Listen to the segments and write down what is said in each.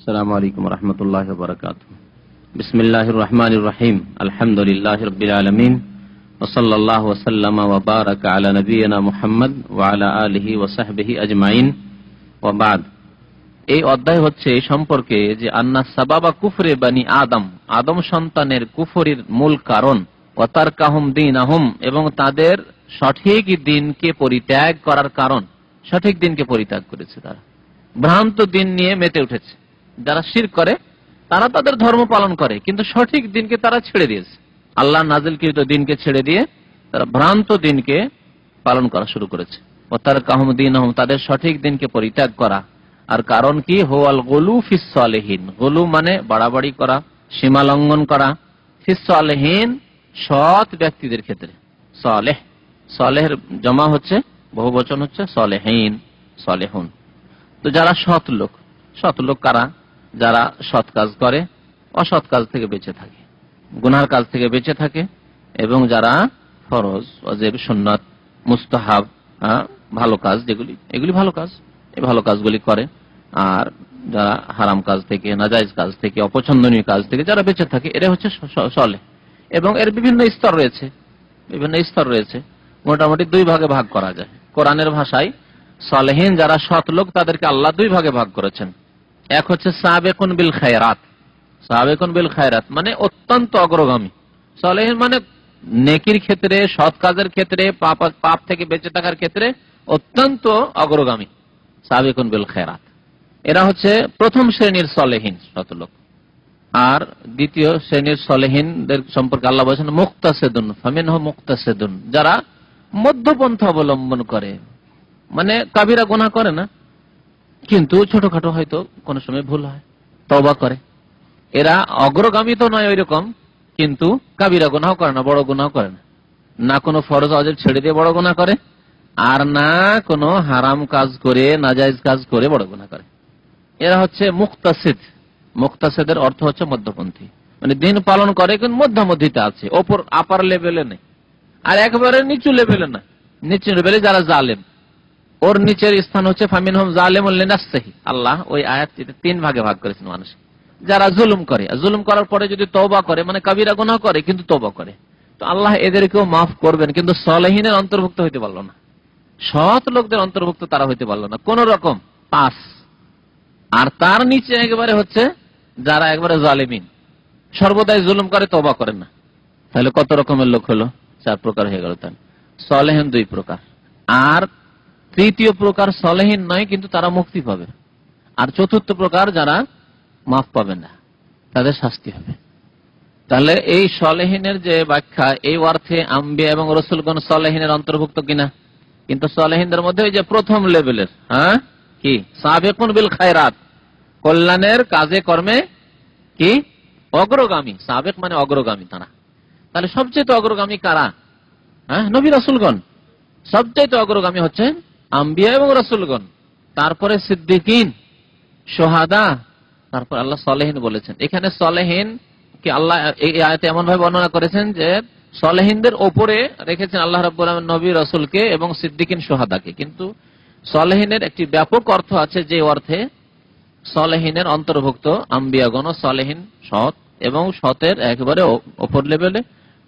আসসালামু আলাইকুম ওয়া রাহমাতুল্লাহি ওয়া বারাকাতুহু। বিসমিল্লাহির রহমানির রহিম। আলহামদুলিল্লাহি রাব্বিল আলামিন ওয়া সাল্লাল্লাহু ওয়া সাল্লামা ওয়া বারাকা আলা নাবিয়িনা মুহাম্মদ ওয়া আলা আলিহি ওয়া সাহবিহি আজমাইন ওয়া বাদ। এই অধ্যায় হচ্ছে এই সম্পর্কে যে আন্না সাবাবা কুফরে বানি আদম, আদম সন্তানের কুফরির মূল কারণ, ওয়া তারকাহুম দীনাহুম, এবং তাদের সঠিক দিনকে পরিত্যাগ করার কারণ। সঠিক দিনকে পরিত্যাগ করেছে, তারা ভ্রান্ত দিন নিয়ে মেতে উঠেছে। যারা শিরক করে তারা তাদের ধর্ম পালন করে, কিন্তু সঠিক দিনকে তারা ছেড়ে দিয়েছে। আল্লাহ নাজিলকৃত দিনকে ছেড়ে দিয়ে তারা ভ্রান্ত দিনকে পালন করা শুরু করেছে। ও তার কাহুম দীনহুম, তাদের সঠিক দিনকে পরিত্যাগ করা। আর কারণ কি? হুয়াল গুলু ফিস সালিহিন। গুলু মানে বাড়াবাড়ি করা, সীমা লঙ্ঘন করা। ফিস সালিহিন, সৎ ব্যক্তিদের ক্ষেত্রে। সালেহ, সালেহের জমা হচ্ছে, বহু বচন হচ্ছে সালেহিন, সালেহুন। তো যারা সৎ লোক, সৎ লোক কারা? যারা সৎ কাজ করে, অসৎ কাজ থেকে বেঁচে থাকে, গুনার কাজ থেকে বেঁচে থাকে, এবং যারা ফরজ, ওয়াজিব, সুন্নাত, মুস্তাহাব, ভালো কাজ যেগুলি, এগুলি ভালো কাজ, এই ভালো কাজগুলি করে। আর যারা হারাম কাজ থেকে, নাজায়েজ কাজ থেকে, অপছন্দনীয় কাজ থেকে যারা বেঁচে থাকে, এরা হচ্ছে সালেহ। এবং এর বিভিন্ন স্তর রয়েছে, বিভিন্ন স্তর রয়েছে। মোটামুটি দুই ভাগে ভাগ করা যায়। কোরআনের ভাষায় সালেহিন যারা সৎ লোক, তাদেরকে আল্লাহ দুই ভাগে ভাগ করেছেন। এক হচ্ছে সাবেকুন বিল খায়রাত। সাবেকুন বিল খায়রাত মানে অত্যন্ত অগ্রগামী। সালেহিন মানে নেকির ক্ষেত্রে, সৎ কাজের ক্ষেত্রে, পাপ থেকে বেঁচে থাকার ক্ষেত্রে অত্যন্ত অগ্রগামী। সাবেকুন বিল খায়রাত, এরা হচ্ছে প্রথম শ্রেণীর সালেহিন, সৎ লোক। আর দ্বিতীয় শ্রেণীর সালেহিনদের সম্পর্কে আল্লাহ বলেছেন মুক্তাসিদুন, ফামিনহুম মুক্তাসিদুন, যারা মধ্যপন্থা অবলম্বন করে। মানে কাবিরা গুনাহ করে না, কিন্তু ছোটখাটো হয়তো কোন সময় ভুল হয়, তওবা করে। এরা অগ্রগামী তো নয় ওই রকম, কিন্তু কাবিরা গুনাহ করে না, বড় গুনাহ করে না। না কোনো ফরজ ওয়াজিব ছেড়ে দিয়ে বড় গুনাহ করে, আর না কোনো হারাম কাজ করে, নাজায়েজ কাজ করে বড় গুনাহ করে। এরা হচ্ছে মুক্তাসিদ। মুক্তাসিদের অর্থ হচ্ছে মধ্যপন্থী, মানে দিন পালন করে কিন্তু মধ্যমধ্যিতে আছে, ওপর আপার লেভেলে নেই, আর একেবারে নিচু লেভেলে না। নিচু লেভেলে যারা জালেম, ওর নিচের স্থান হচ্ছে ফামিনহুম যালিমুন লিনাফসিহি। আল্লাহ ওই আয়াতটিতে তিন ভাগে ভাগ করেছেন মানুষ। যারা জুলুম করে, জুলুম করার পরে যদি তওবা করে, মানে কাবিরা গুনাহ করে কিন্তু তওবা করে, তো আল্লাহ এদেরকেও মাফ করবেন, কিন্তু সালেহিনের অন্তর্ভুক্ত হইতে পারলো না, সৎ লোকদের অন্তর্ভুক্ত তারা হইতে পারলো না কোন রকম, পাস। আর তার নিচে একেবারে হচ্ছে যারা একবারে জালিমিন, সর্বদাই জুলুম করে, তওবা করে না। তাহলে কত রকমের লোক হলো? চার প্রকার হয়ে গেল। তাহলে সালেহিন দুই প্রকার। আর তৃতীয় প্রকার সালেহিন নয়, কিন্তু তারা মুক্তি পাবে। আর চতুর্থ প্রকার যারা মাফ পাবে না, তাদের শাস্তি হবে। তাহলে এই সালেহিনের যে ব্যাখ্যা, এই অর্থে আম্বিয়া এবং রাসূলগণ সালেহিনের অন্তর্ভুক্ত কিনা? কিন্তু সালেহিনদের মধ্যে ওই যে প্রথম লেভেলের, কি সাবেকুন বিল খায়রাত, কল্যাণের কাজে কর্মে কি অগ্রগামী। সাবেক মানে অগ্রগামী তারা। তাহলে সবচেয়ে অগ্রগামী কারা? নবী রাসূলগণ। সবচেয়ে অগ্রগামী হচ্ছেন আম্বিয়া এবং রাসূলগণ, তারপরে সিদ্দিকিন, শুহাদা, তারপর আল্লাহ সালেহিন বলেছেন। এখানে সালেহিন কি আল্লাহ এই আয়াতে এমন ভাবে বর্ণনা করেছেন যে সালেহিনদের ওপরে রেখেছেন আল্লাহ রাব্বুল আলামিন নবী রাসূলকে এবং সিদ্দিকিন, শুহাদাকে। কিন্তু সালেহিনের একটি ব্যাপক অর্থ আছে, যে অর্থে সালেহিনের অন্তর্ভুক্ত আম্বিয়াগণ, সালেহিন সৎ এবং সতের একেবারে ওপর লেভেলে,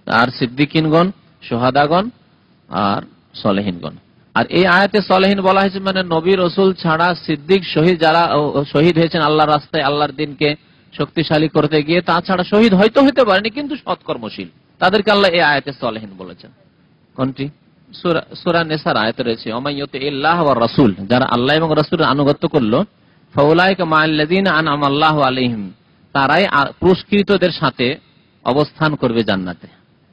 আর সিদ্দিকিনগণ, শুহাদাগণ আর সালেহিনগণ। আর এই আয়াতে সালেহিন বলা হয়েছে মানে নবী রাসূল ছাড়া সিদ্দিক, শহীদ, যারা শহীদ হয়েছেন আল্লাহর রাস্তায় আল্লাহর দিনকে শক্তিশালী করতে গিয়ে, তাছাড়া শহীদ হয়তো হতে পারেনি কিন্তু সৎকর্মশীল, তাদেরকে আল্লাহ এই আয়াতে সালেহিন বলেছেন। কোনটি? সূরা নিসার আয়াতে রয়েছে ওমাইয়ুতিল্লাহ ওয়া রাসূল, যারা আল্লাহ এবং রাসূলের আনুগত্য করলো, ফাউলাইকা মাআল্লাযীনা আনআমা আল্লাহু আলাইহিম, তারাই পুরস্কৃতদের সাথে অবস্থান করবে জান্নাতে।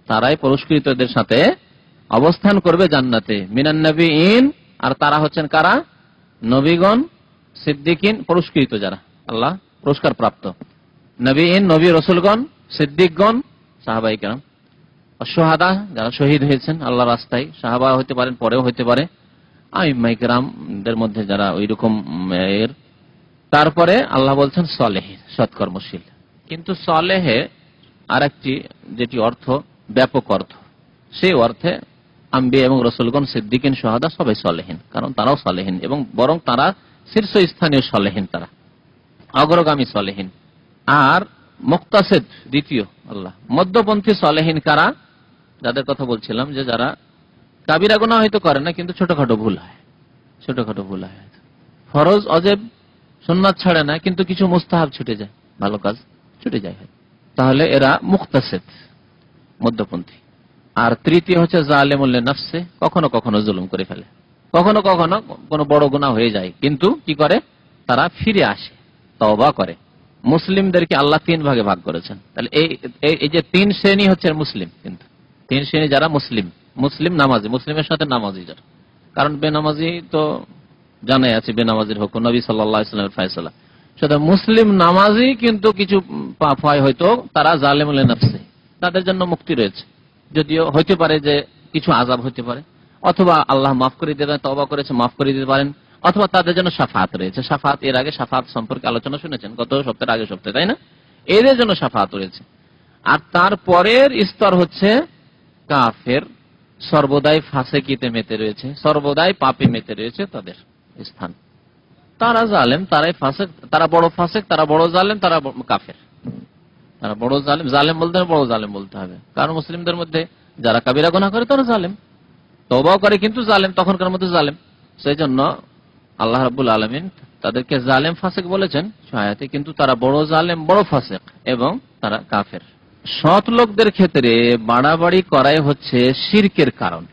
তারাই পুরস্কৃতদের সাথে অবস্থান করবে জান্নাতে। মিনান নবীন, আর তারা হচ্ছেন কারা? নবীগণ, সিদ্দিকিন, পুরস্কৃত যারা আল্লাহ পুরস্কার প্রাপ্ত। নবীন, নবী রাসূলগণ, সিদ্দিকগণ, সাহাবায়ে কেরাম, শুহাদা যারা শহীদ হয়েছেন আল্লাহর রাস্তায়, সাহাবা হতে পারেন, পরেও হতে পারে, আইম্মায়ে কেরামদের মধ্যে যারা ওই রকম এর। তারপরে আল্লাহ বলছেন সালেহিন, সৎকর্মশীল। কিন্তু সালেহে আরেকটি যেটি অর্থ, ব্যাপক অর্থ, সেই অর্থে আম্বিয়া এবং রাসূলগণ, সিদ্দিকিন, শুহাদা সবাই সালেহিন, কারণ তারাও সালেহিন এবং বরং তারা শীর্ষস্থানীয় সালেহিন তারা। অগ্রগামী সলেহীন। আর মুক্তাসিদ দ্বিতীয় আল্লাহ। মধ্যপন্থী সলেহীন কারা? যাদের কথা বলছিলাম যে যারা কাবিরা গুনাহ হয়তো করে না, কিন্তু ছোটখাটো ভুল হয়, ছোটখাটো ভুল হয়, ফরজ অজেব সুন্নাত ছাড়ে না, কিন্তু কিছু মুস্তাহাব ছুটে যায়, ভালো কাজ ছুটে যায়, তাহলে এরা মুক্তাসিদ, মধ্যপন্থী। আর তৃতীয় হচ্ছে জালেমুল লিনাফসি, কখনো কখনো জুলুম করে ফেলে, কখনো কখনো কোনো বড় গুনাহ হয়ে যায়, কিন্তু কি করে তারা ফিরে আসে, তওবা করে। মুসলিমদেরকে আল্লাহ তিন ভাগে ভাগ করেছেন। তাহলে এই যে তিন শ্রেণী হচ্ছে মুসলিম, কিন্তু তিন শ্রেণী যারা মুসলিম, মুসলিম নামাজি, মুসলিমের সাথে নামাজি যারা, কারণ বেনামাজি তো জানাই আছে বেনামাজির হুকুম, নবী সাল্লাল্লাহু আলাইহি ওয়াসাল্লামের ফয়সালা। শুধু মুসলিম নামাজি কিন্তু কিছু পাপ হয়, হয়তো তারা জালেমুল লিনাফসি, তাদের জন্য মুক্তি রয়েছে, যদিও হইতে পারে যে কিছু আযাব হতে পারে, অথবা আল্লাহ মাফ করে দিতে পারেন, তওবা করেছে মাফ করে দিতে পারেন, অথবা তাদের জন্য শাফাত রয়েছে। শাফাত এর আগে শাফাত সম্পর্কে আলোচনা শুনেছেন গত সপ্তাহের আগের সপ্তাহে, তাই না? এদের জন্য শাফাত রয়েছে। আর তারপরের স্তর হচ্ছে কাফের, সর্বদাই ফাসিকিতে মেতে রয়েছে, সর্বদাই পাপে মেতে রয়েছে, তাদের স্থান। তারা জালেম, তারাই ফাসিক, তারা বড় ফাসিক, তারা বড় জালেম, তারা কাফের, তারা বড় জালেম। জালেম বলতে বড় জালেম বলতে হবে, কারণ মুসলিমদের মধ্যে যারা কাবিরা গুনাহ করে তারা জালেম, তওবাও করে কিন্তু জালেম, তখনকার মধ্যে জালেম। সেই জন্য আল্লাহ রাব্বুল আলামিন তাদেরকে জালেম ফাসিক বলেছেন আয়াতে, কিন্তু তারা বড় জালেম, বড় ফাসিক, এবং তারা কাফের। সৎ লোকদের ক্ষেত্রে বাড়াবাড়ি করাই হচ্ছে শিরকের কারণ,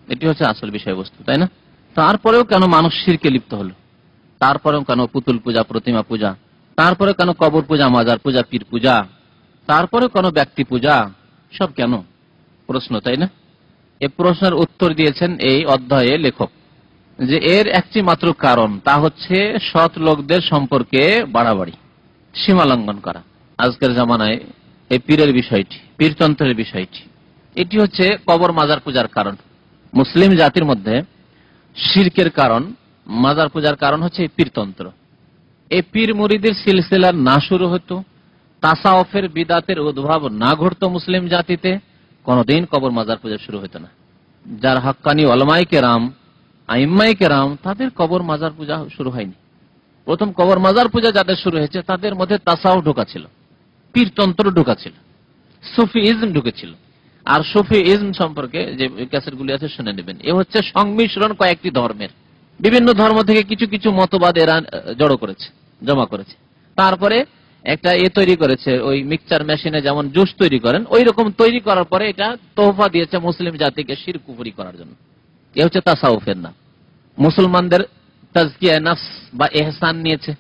এটি হচ্ছে আসল বিষয়বস্তু, তাই না? তারপরেও কেন মানুষ শিরকে লিপ্ত হলো? তারপরেও কেন পুতুল পূজা, প্রতিমা পূজা? তারপরে কেন কবর পূজা, মাজার পূজা, পীর পূজা? তারপরে কেন ব্যক্তি পূজা? সব কেন প্রশ্ন, তাই না? এই প্রশ্নের উত্তর দিয়েছেন এই অধ্যায়ে লেখক, যে এর একটি মাত্র কারণ, তা হচ্ছে সৎ লোকদের সম্পর্কে বাড়াবাড়ি, সীমা লঙ্ঘন করা। আজকের জামানায় এই পীরের বিষয়টি, পীরতন্ত্রের বিষয়টি, এটি হচ্ছে কবর মাজার পূজার কারণ। মুসলিম জাতির মধ্যে শিরকের কারণ, মাজার পূজার কারণ হচ্ছে এই পীরতন্ত্র। এই পীর মুরিদের সিলসিলা না শুরু হতো, তাসাউফের বিদাতের উদ্ভব না ঘটতো মুসলিম জাতিতে, কোনদিন কবর মাজার পূজা শুরু হতো না। যার হক্কানি উলামায়ে কেরাম, আইম্মায়ে কেরাম, তাদের কবর মাজার পূজা শুরু হয়নি। প্রথম কবর মাজার পূজা যাদের শুরু হয়েছে তাদের মধ্যে তাসাউফ ঢোকা ছিল, পীরতন্ত্র ঢোকা ছিল, সুফিইজম ঢুকেছিল। আর সুফিইজম সম্পর্কে যে ক্যাসেটগুলি আছে শুনে নেবেন। এ হচ্ছে সংমিশ্রণ কয়েকটি ধর্মের, বিভিন্ন ধর্ম থেকে কিছু কিছু মতবাদ এরা জড়ো করেছে, জমা করেছে। তারপরে একটা তৈরি করেছে, ওই মিক্সচার মেশিনে যেমন জুস তৈরি করেন, ওই রকম তৈরি করার পরে এটা তোহফা দিয়েছে মুসলিম জাতিকে শিরক কুফরি করার জন্য। এ হচ্ছে তাসাউফের নাম। মুসলমানদের তাজকিয়া নফস বা ইহসান নিয়েছে,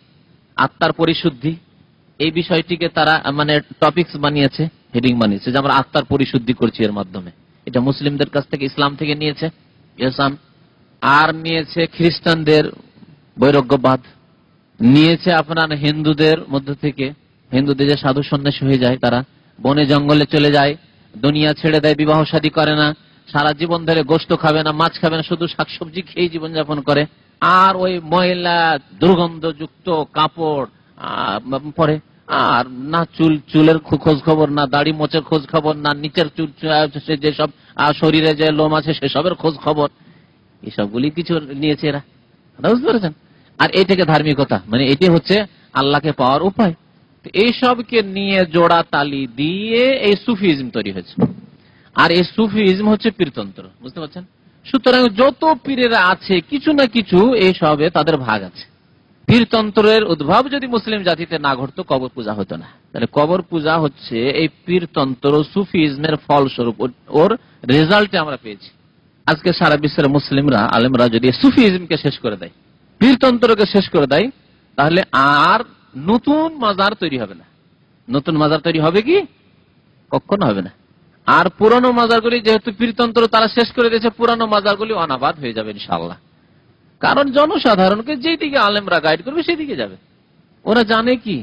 আত্মার পরিশুদ্ধি, এই বিষয়টিকে তারা মানে টপিকস বানিয়েছে, হেডিং বানিয়েছে, যে আমরা আত্মার পরিশুদ্ধি করছি এর মাধ্যমে। এটা মুসলিমদের কাছ থেকে, ইসলাম থেকে নিয়েছে ইহসান। আর নিয়েছে খ্রিস্টানদের বৈরাগ্যবাদ, নিয়েছে আপনার হিন্দুদের মধ্য থেকে, হিন্দুদের যে সাধু সন্ন্যাসী হয়ে যায়, তারা বনে জঙ্গলে চলে যায়, দুনিয়া ছেড়ে দেয়, বিবাহ শাদী করে না, সারা জীবন ধরে গোশত খাবে না, মাছ খাবে না, শুধু শাকসবজি খেয়ে জীবনযাপন করে। আর ওই মহিলা দুর্গন্ধযুক্ত কাপড় পরে, আর না চুলের খোঁজ খবর, না দাড়ি মোচের খোঁজ খবর, না নিচের চুল, যেসব শরীরে যে লোম আছে সেসবের খোঁজ খবর, এসবগুলি কিছু নিয়েছে এরা, বুঝতে পেরেছেন? আর এটাকে ধার্মিকতা, মানে এটি হচ্ছে আল্লাহকে পাওয়ার উপায়। এইসবকে নিয়ে জোড়া তালি দিয়ে এই সুফিজম তৈরি হয়েছে। আর এই সুফিজম হচ্ছে পীরতন্ত্র, বুঝতে পারছেন? সুতরাং যত পীরেরা আছে কিছু না কিছু এইসবে তাদের ভাগ আছে। পীরতন্ত্রের উদ্ভব যদি মুসলিম জাতিতে না ঘটতো, কবর পূজা হতো না। তাহলে কবর পূজা হচ্ছে এই পীরতন্ত্র সুফিজমের ফলস্বরূপ, ওর রেজাল্টে আমরা পেয়েছি। আজকে সারা বিশ্বের মুসলিমরা, আলেমরা যদি সুফিজমকে শেষ করে দেয়, পীরতন্ত্রকে শেষ করে দেয়, তাহলে আর নতুন মাজার তৈরি হবে না। নতুন মাজার তৈরি হবে কি? কখনো হবে না। আর পুরানো মাজারগুলি যেহেতু পীরতন্ত্র তারা শেষ করে দিয়েছে, পুরানো মাজারগুলি অনাবাদ হয়ে যাবে ইনশাআল্লাহ। কারণ জনসাধারণকে যেই দিকে আলেমরা গাইড করবে সেই দিকে যাবে। ওরা জানে কি,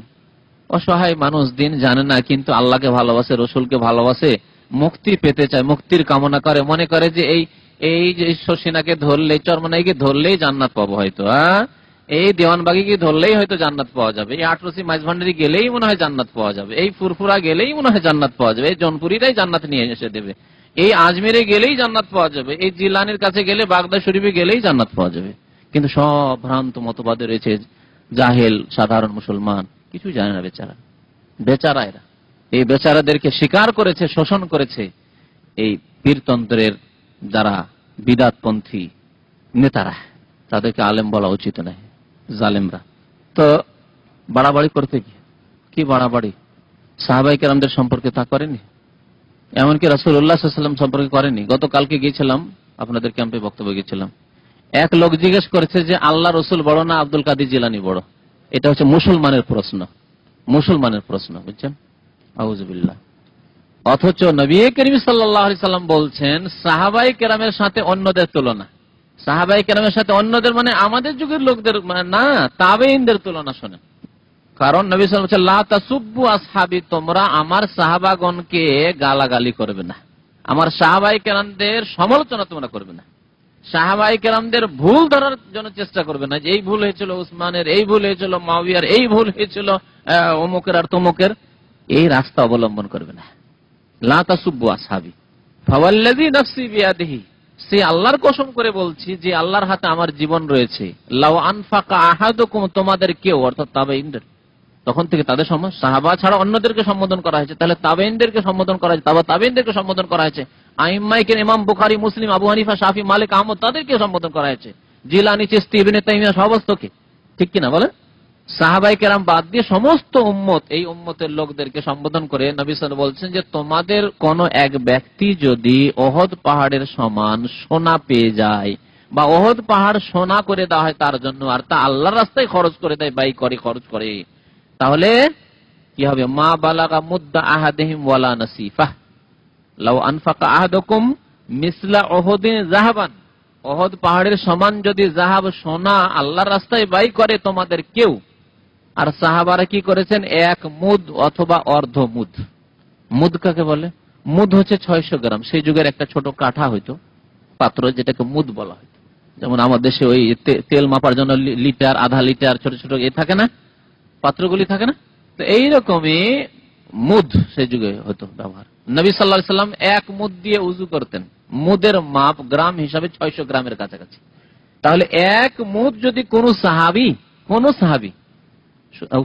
অসহায় মানুষ দিন জানে না, কিন্তু আল্লাহকে ভালোবাসে, রসুলকে ভালোবাসে, মুক্তি পেতে চায়, মুক্তির কামনা করে, মনে করে যে এই যে শশিনাকে ধরলেই, চরমনাইকে ধরলেই জান্নাত পাবো হয়তো, এই দেওয়ানবাগিকে ধরলেই হয়তো জান্নাত পাওয়া যাবে, এই আটরসি মাইজভান্ডারি গেলেই মনে হয় জান্নাত পাওয়া যাবে, এই ফুরফুরা গেলেই মনে হয় জান্নাত পাওয়া যাবে, এই জনপুরিরাই জান্নাত নিয়ে এসে দেবে, এই আজমিরে গেলেই জান্নাত পাওয়া যাবে, এই জিলানির কাছে গেলে, বাগদা শরীফে গেলেই জান্নাত পাওয়া যাবে। কিন্তু সব ভ্রান্ত মতবাদে রয়েছে জাহেল সাধারণ মুসলমান, কিছু জানে না বেচারা, বেচারা এরা। এই বেচারাদেরকে শিকার করেছে, শোষণ করেছে এই পীরতন্ত্রের যারা বিদাতপন্থী নেতারা। তাদেরকে আলেম বলা উচিত নয়, জালেমরা। তো বাড়াবাড়ি করতে কি বাড়াবাড়ি, সাহাবায়ে কেরামদের সম্পর্কে তা করেনি, এমনকি রাসূলুল্লাহ সাল্লাল্লাহু আলাইহি ওয়াসাল্লাম সম্পর্কে করেনি। গতকালকে গিয়েছিলাম, আপনাদের ক্যাম্পে বক্তব্য গিয়েছিলাম। এক লোক জিজ্ঞেস করেছে যে আল্লাহ রসুল বড় না আব্দুল কাদের জিলানী বড়? এটা হচ্ছে মুসলমানের প্রশ্ন, মুসলমানের প্রশ্ন, বুঝছেন? আউযুবিল্লাহ। অথচ নবী করিম সাল্লাল্লাহু আলাইহি সাল্লাম বলছেন সাহাবায়ে কেরামের সাথে অন্যদের তুলনা, সাহাবায়ে কেরামের সাথে অন্যদের মানে আমাদের যুগের লোকদের না, তাবেঈনদের তুলনা শোনেন। কারণ নবী সাল্লাল্লাহু আলাইহি ওয়াসাল্লাম লা তাসুব্বু আসহাবি, তোমরা আমার সাহাবাগণকে গালাগালি করবে না, আমার সাহাবায়ে কেরামদের সমালোচনা তোমরা করবে না, সাহাবায়ে কেরামদের ভুল ধরার জন্য চেষ্টা করবে না যে এই ভুল হয়েছিল উসমানের, এই ভুল হয়েছিল মুয়াবিয়ার, এই ভুল হয়েছিল অমুকের আর তমুকের, এই রাস্তা অবলম্বন করবে না। লা তাসুব্বু আসহাবি ফাওয়াল্লাযী নাফসি বিয়াদিহি, সে আল্লাহর কসম করে বলছি যে আল্লাহর হাতে আমার জীবন রয়েছে, লাউ আনফাকা আহাদুকুম, তোমাদের কেউ অর্থাৎ তাবেঈনদের, তখন থেকে তাদের সাহাবা ছাড়া অন্যদেরকে সম্বোধন করা হয়েছে, তাহলে তাবেঈনদেরকে সম্বোধন করা হয়েছে, তাবেঈনদেরকে সম্বোধন করা হয়েছে, আইম্মায়ে কেরাম ইমাম বুখারী, মুসলিম, আবু হানিফা, শাফি, মালিক, আহমদ তাদেরকে সম্বোধন করা হয়েছে, জিলানী, চিশতি, ইবনে তাইমিয়া সমস্তকে, ঠিক কিনা বলেন? সাহাবায়ে কেরাম বাদ দিয়ে সমস্ত উম্মত, এই উম্মতের লোকদেরকে সম্বোধন করে নবী সাল্লাল্লাহু আলাইহি ওয়াসাল্লাম বলছেন যে তোমাদের কোন এক ব্যক্তি যদি ওহদ পাহাড়ের সমান সোনা পেয়ে যায় বা ওহদ পাহাড় সোনা করে দেওয়া হয় তার জন্য, আর তা আল্লাহর রাস্তায় খরচ করে দেয়, ব্যয় করে, খরচ করে, তাহলে কি হবে? মা বালাগা মুদ্দা আহাদিহিম ওয়ালা নাসিফা লাউ আনফাকা আহাদুকুম মিসলা উহুদিন যাহাবান, ওহদ পাহাড়ের সমান যদি যাহাব সোনা আল্লাহর রাস্তায় ব্যয় করে তোমাদের কেউ, আর সাহাবারা কি করেছেন? এক মুদ অথবা অর্ধ মুদ। মুদ কাকে বলে? মুদ হচ্ছে 600 গ্রাম। সেই যুগের একটা ছোট কাঠা হইতো, পাত্র, যেটাকে মুদ বলা হইতো। যেমন আমাদের দেশে ওই তেল মাপার জন্য লিটার, আধা লিটার ছোট ছোট এ থাকে না, পাত্রগুলি থাকে না, তো এইরকমই মুদ সেই যুগে হতো ব্যবহার। নবী সাল্লাল্লাহু আলাইহি সাল্লাম এক মুদ দিয়ে উযু করতেন, মুদের মাপ গ্রাম হিসাবে 600 গ্রামের কাছাকাছি। তাহলে এক মুদ যদি কোন সাহাবী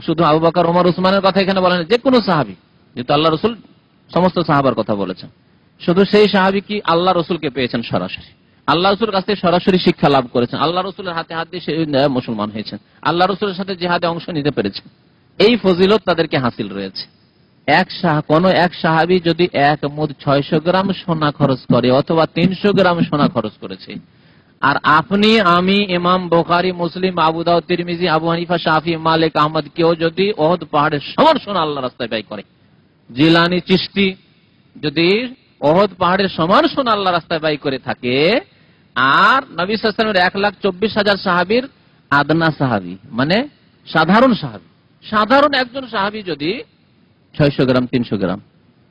শুধু আবু বকর, ওমর, উসমানের কথা এখানে বলেন, যে কোনো সাহাবী, যেহেতু আল্লাহ রসুল সমস্ত সাহাবার কথা বলেছেন, শুধু সেই সাহাবী কি আল্লাহ রসুলকে পেয়েছেন সরাসরি, আল্লাহ রসুলের কাছ থেকে সরাসরি শিক্ষা লাভ করেছেন, আল্লাহ রসুলের হাতে হাত দিয়ে সে মুসলমান হয়েছেন, আল্লাহ রসুলের সাথে জিহাদে অংশ নিতে পেরেছেন, এই ফজিলত তাদেরকে হাসিল রয়েছে। কোন এক সাহাবী যদি এক মুদ 600 গ্রাম সোনা খরচ করে অথবা 300 গ্রাম সোনা খরচ করেছে, আর আপনি, আমি, ইমাম বুখারী, মুসলিম, আবু দাউদ, তিরমিজি, আবু হানিফা, শাফি, মালিক, আহমদ কেউ যদি ওহদ পাহাড়ের সমান সোনা আল্লাহর রাস্তায় ব্যয় করে, জিলানী, চিশতি যদি ওহদ পাহাড়ের সমান সোনা আল্লাহর রাস্তায় ব্যয় করে থাকে, আর নবী সাল্লাল্লাহু আলাইহি ওয়াসাল্লামের 1,24,000 সাহাবীর আদনা সাহাবী মানে সাধারণ সাহাবী, সাধারণ একজন সাহাবী যদি 600 গ্রাম 300 গ্রাম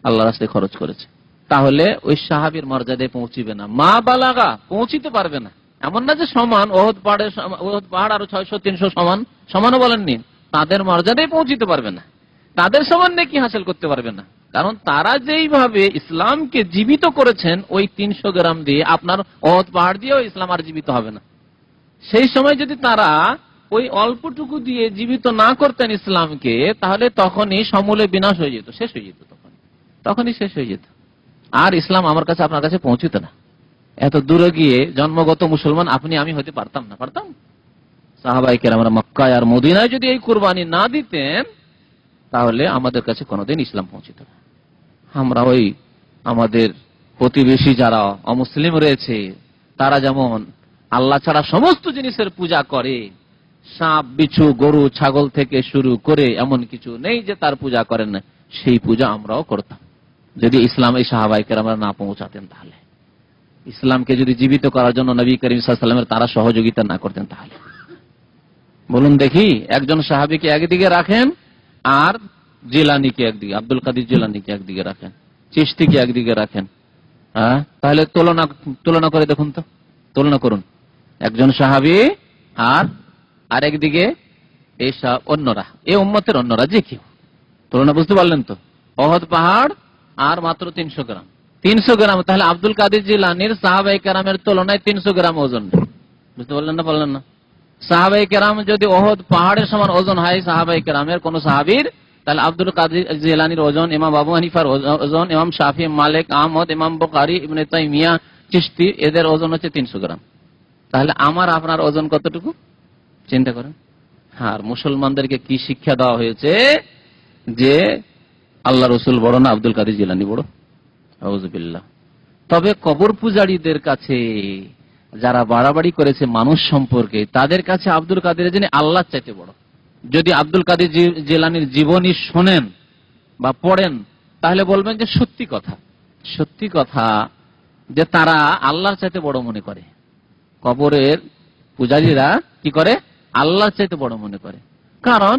আল্লাহর রাস্তায় খরচ করেছে, তাহলে ওই সাহাবীর মর্যাদায় পৌঁছিবে না, মা বালাগা পৌঁছিতে পারবে না। এমন না যে সমান, ওহদ পাহাড় আর 600-300 সমানও বলেননি, তাদের মর্যাদায় পৌঁছিতে পারবে না, তাদের সমান নেকি হাসিল করতে পারবে না। কারণ তারা যেইভাবে ইসলামকে জীবিত করেছেন, ওই 300 গ্রাম দিয়ে আপনার ওহদ পাহাড় দিয়েও ইসলাম আর জীবিত হবে না। সেই সময় যদি তারা ওই অল্পটুকু দিয়ে জীবিত না করতেন ইসলামকে, তাহলে তখনই সমূলে বিনাশ হয়ে যেত, শেষ হয়ে যেত, তখনই শেষ হয়ে যেত, আর ইসলাম আমার কাছে, আপনার কাছে পৌঁছিত না। এত দূরে গিয়ে জন্মগত মুসলমান আপনি আমি হতে পারতাম না, পারতাম? সাহাবায়ে কেরামরা মক্কায় আর মদিনায় যদি এই কুরবানি না দিতেন, তাহলে আমাদের কাছে কোনোদিন ইসলাম পৌঁছিত না। আমরা ওই আমাদের প্রতিবেশী যারা অমুসলিম রয়েছে, তারা যেমন আল্লাহ ছাড়া সমস্ত জিনিসের পূজা করে, সাপ, বিচ্ছু, গরু, ছাগল থেকে শুরু করে এমন কিছু নেই যে তার পূজা করেন না, সেই পূজা আমরাও করতাম যদি ইসলাম এই সাহাবায়ে কেরামরা না পৌঁছাতেন। তাহলে ইসলামকে যদি জীবিত করার জন্য নবী করিম সাল্লাল্লাহু আলাইহি ওয়াসাল্লামের তারা সহযোগিতা না করতেন, তাহলে বলুন দেখি, একজন সাহাবীকে একদিকে রাখেন আর জিলানীকে একদিকে, আব্দুল কাদের জিলানীকে একদিকে রাখেন, চিশতিকে একদিকে রাখেন, হ্যাঁ, তাহলে তুলনা করে দেখুন তো, তুলনা করুন, একজন সাহাবী আর আরেকদিকে এই অন্যরা, এই উম্মতের অন্যরা, যে কেউ, তুলনা বুঝতে পারলেন তো? ওহদ পাহাড় আর মাত্র 300 গ্রাম, 300 গ্রাম, তাহলে আব্দুল কাদের জিলানীর সাহাবায়ে কেরামের তুলনায় 300 গ্রাম ওজন, বুঝতে পারলেন না? পারলেন না? সাহাবায়ে কেরাম যদি ওহদ পাহাড়ের সমান ওজন হয় সাহাবায়ে কেরামের কোন সাহাবীর, তাহলে আব্দুল কাদের জিলানীর ওজন, ইমাম আবু হানিফার ওজন, ইমাম শাফি, মালিক, আহমদ, ইমাম বুখারী, ইবনে তাইমিয়া, চিশতি, এদের ওজন হচ্ছে 300 গ্রাম। তাহলে আমার আপনার ওজন কতটুকু চিন্তা করেন। আর মুসলমানদেরকে কি শিক্ষা দেওয়া হয়েছে যে আল্লাহ রসুল বড় না আব্দুল কাদের জিলানী বড়? আউযুবিল্লাহ। তবে কবর পূজারীদের কাছে, যারা বাড়াবাড়ি করেছে মানুষ সম্পর্কে, তাদের কাছে আব্দুল কাদের যিনি আল্লাহর চাইতে বড়। যদি আব্দুল কাদের জিলানীর জীবনী শোনেন বা পড়েন, তাহলে বলবেন যে সত্যি কথা, সত্যি কথা যে তারা আল্লাহর চাইতে বড় মনে করে। কবরের পূজারীরা কি করে? আল্লাহর চাইতে বড় মনে করে। কারণ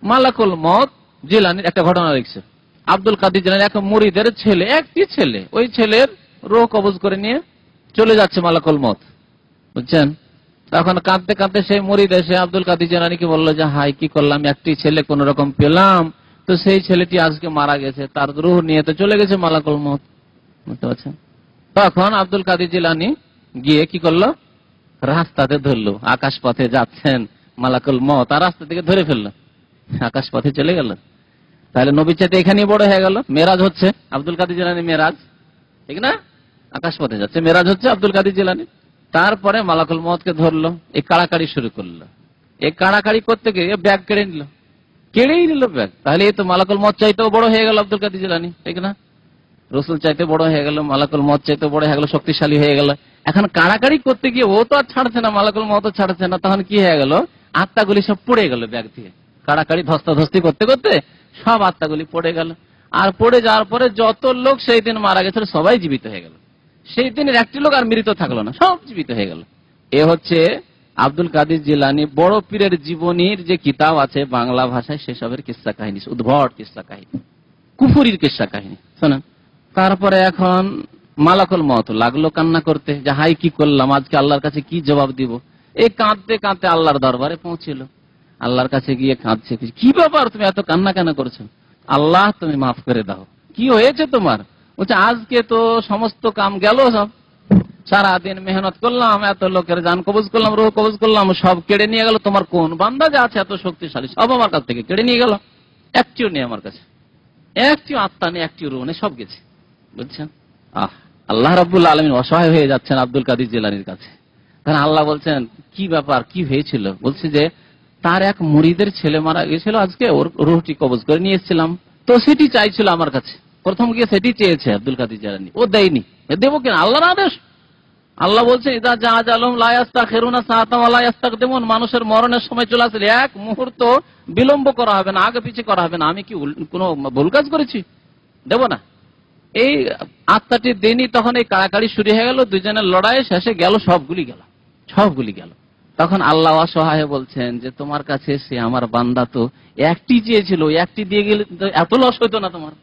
মালাকুল মউত জিলানীর একটা ঘটনা লিখছে, আব্দুল কাদের জিলানী এক মুরিদের ছেলে, একটি ছেলে, ওই ছেলের রূহ কবজ করে নিয়ে চলে যাচ্ছে মালাকুল মউত, বুঝছেন? তখন কাঁদতে কাঁদতে সেই মুরিদ এসে আব্দুল কাদের জিলানীকে বললো যে হাই কি করলাম, একটি ছেলে কোন রকম পেলাম, তো সেই ছেলেটি আজকে মারা গেছে, তার রূহ নিয়ে তো চলে গেছে মালাকুল মউত, বুঝতে পারছেন? তখন আব্দুল কাদের জিলানী গিয়ে কি করলো, রাস্তাতে ধরলো, আকাশ পথে যাচ্ছেন মালাকুল মউত, আর রাস্তা থেকে ধরে ফেললো, আকাশ পথে চলে গেল। তাহলে নবীর চাইতে এখানে বড় হয়ে গেল। মেরাজ হচ্ছে আব্দুল কাদের জিলানী, মেরাজ, ঠিক না? আকাশ পথে যাচ্ছে, মেরাজ হচ্ছে আব্দুল কাদের জিলানী। তারপরে মালাকুল মউতকে ধরলো, এই কাড়াকাড়ি শুরু করলো। এই কাড়াকাড়ি করতে গিয়ে ব্যাগ কেড়েই নিল ব্যাগ। তাহলে এই তো মালাকুল মউত চাইতেও বড় হয়ে গেল আব্দুল কাদের জিলানী, ঠিক না? রসুল চাইতে বড় হয়ে গেল, মালাকুল মউত চাইতে বড় হয়ে গেল, শক্তিশালী হয়ে গেল। এখন কাড়াকাড়ি করতে গিয়ে ও তো আর ছাড়ছে না, মালাকুল মউত ছাড়ছে না। তখন কি হয়ে গেল, আত্মাগুলি সব পড়ে গেল ব্যাগ থেকে। কাড়াকাড়ি ধস্তাধস্তি করতে করতে সব আত্মাগুলি পড়ে গেল। আর পড়ে যাওয়ার পরে যত লোক সেই দিন মারা গেছিল সবাই জীবিত হয়ে গেল। সেই দিনের একটি লোক আর মৃত থাকলো না, সব জীবিত হয়ে গেল। এ হচ্ছে আব্দুল কাদের জিলানী বড় পীরের জীবনীর যে কিতাব আছে বাংলা ভাষায়, সেসবের কিস্সা কাহিনী, উদ্ভট কিস্সা কাহিনী, কুফুরির কিস্সা কাহিনী শোনেন। তারপরে এখন মালাকুল মউত লাগলো কান্না করতে, যে হাই কি করলাম, আজকে আল্লাহর কাছে কি জবাব দিব। এই কাঁদতে কাঁদতে আল্লাহর দরবারে পৌঁছিল, আল্লাহর কাছে গিয়ে কাঁদছে, কি ব্যাপার তুমি এত কান্না কেন করছো? আল্লাহ তুমি মাফ করে দাও, কি হয়েছে তোমার? বলছে আজকে তো সমস্ত কাম গেল, সব সারাদিন মেহনত করলাম, এত লোকের জান কবজ করলাম, রূহ কবজ করলাম, সব কেড়ে নিয়ে গেল। তোমার কোন বান্দা যা আছে এত শক্তিশালী, সব আমার কাছ থেকে কেড়ে নিয়ে গেল। একটিও নেই আমার কাছে, একটিও আত্মা নেই, একটিও রূহ নেই, সব গেছে, বুঝছেন? আল্লাহ রাব্বুল আলামিন অসহায় হয়ে যাচ্ছেন আব্দুল কাদের জিলানীর কাছে। কারণ আল্লাহ বলছেন কি ব্যাপার, কি হয়েছিল? বলছে যে তার এক মুরিদের ছেলে মারা গেছিল, আজকে ওর রূহটি কবজ করে নিয়ে এসেছিলাম, তো সেটি চাইছিল আমার কাছে, প্রথম গিয়ে সেটি চেয়েছে আব্দুল কাদের জিলানী, ও দেয়নি। দেবো কেন? আল্লাহর আদেশ। আল্লাহ বলছে ইদা জাআজালুম লা ইস্তাখিরুনা সাআতান ওয়া লা ইস্তাকদিমুন, মানুষের মরণের সময় চলে আসলে এক মুহূর্ত বিলম্ব করা হবে না, আগে পিছে করা হবে না। আমি কি কোনো ভুল কাজ করেছি? দেব না। এই আত্মাটি দেনি, তখন এই কাড়াকাড়ি শুরু হয়ে গেল, দুজনের লড়াই শেষে গেল, সবগুলি গেল, সবগুলি গেল। তখন আল্লাহ অসহায় বলছেন যে তোমার কাছে সে আমার বান্দা তো একটি চেয়েছিল, একটি দিয়ে গেলে এত লস হইতো না তোমার,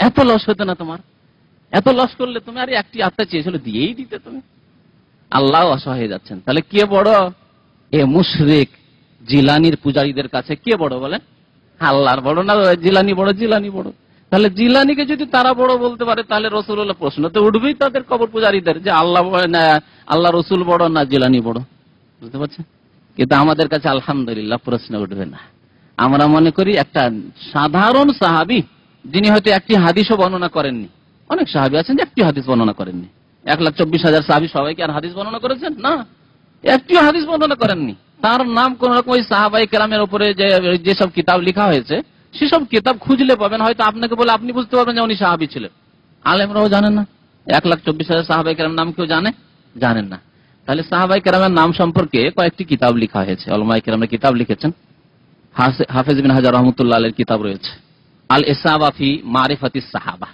এত লস হইতো না তোমার, এত লস করলে তুমি আর একটি আত্মা চেয়েছিল দিয়েই দিতে তুমি। আল্লাহ অসহায় হয়ে যাচ্ছেন। তাহলে কে বড়? এ মুশরিক জিলানীর পূজারীদের কাছে কে বড় বলেন? আল্লাহর বড় না জিলানী বড়? জিলানী বড়। তাহলে জিলানীকে যদি তারা বড় বলতে পারে, তাহলে রাসূলুল্লাহ প্রশ্ন তো উঠবেই তাদের কবর পূজারীদের, যে আল্লাহ রসুল বড় না জিলানী বড়, বুঝতে পারছেন? কিন্তু আমাদের কাছে আলহামদুলিল্লাহ প্রশ্ন উঠবে না। আমরা মনে করি একটা সাধারণ সাহাবী, যিনি হয়তো একটি হাদিসও বর্ণনা করেননি, অনেক সাহাবী আছেন যে একটি হাদিস বর্ণনা করেননি, 1,24,000 সাহাবী সবাইকে আর হাদিস বর্ণনা করেছেন না, একটিও হাদিস বর্ণনা করেননি। তার নাম কোন রকম ওই সাহাবায়ে কেরামের উপরে যেসব কিতাব লেখা হয়েছে, সেসব কিতাব খুঁজলে পাবেন, হয়তো আপনাকে বলে আপনি বুঝতে পারবেন যে উনি সাহাবী ছিলেন। আলেমরাও জানেন না, 1,24,000 সাহাবায়ে কেরামের নাম কেউ জানেন না। তাহলে সাহাবায়ে কেরামের নাম সম্পর্কে কয়েকটি কিতাব লেখা হয়েছে, উলামায়ে কেরামের কিতাব লিখেছেন। হাফেজ ইবনে হাজার রাহমাতুল্লাহ আলাইহির কিতাব রয়েছে আল ইসাবা ফি মারিফাতিস সাহাবা,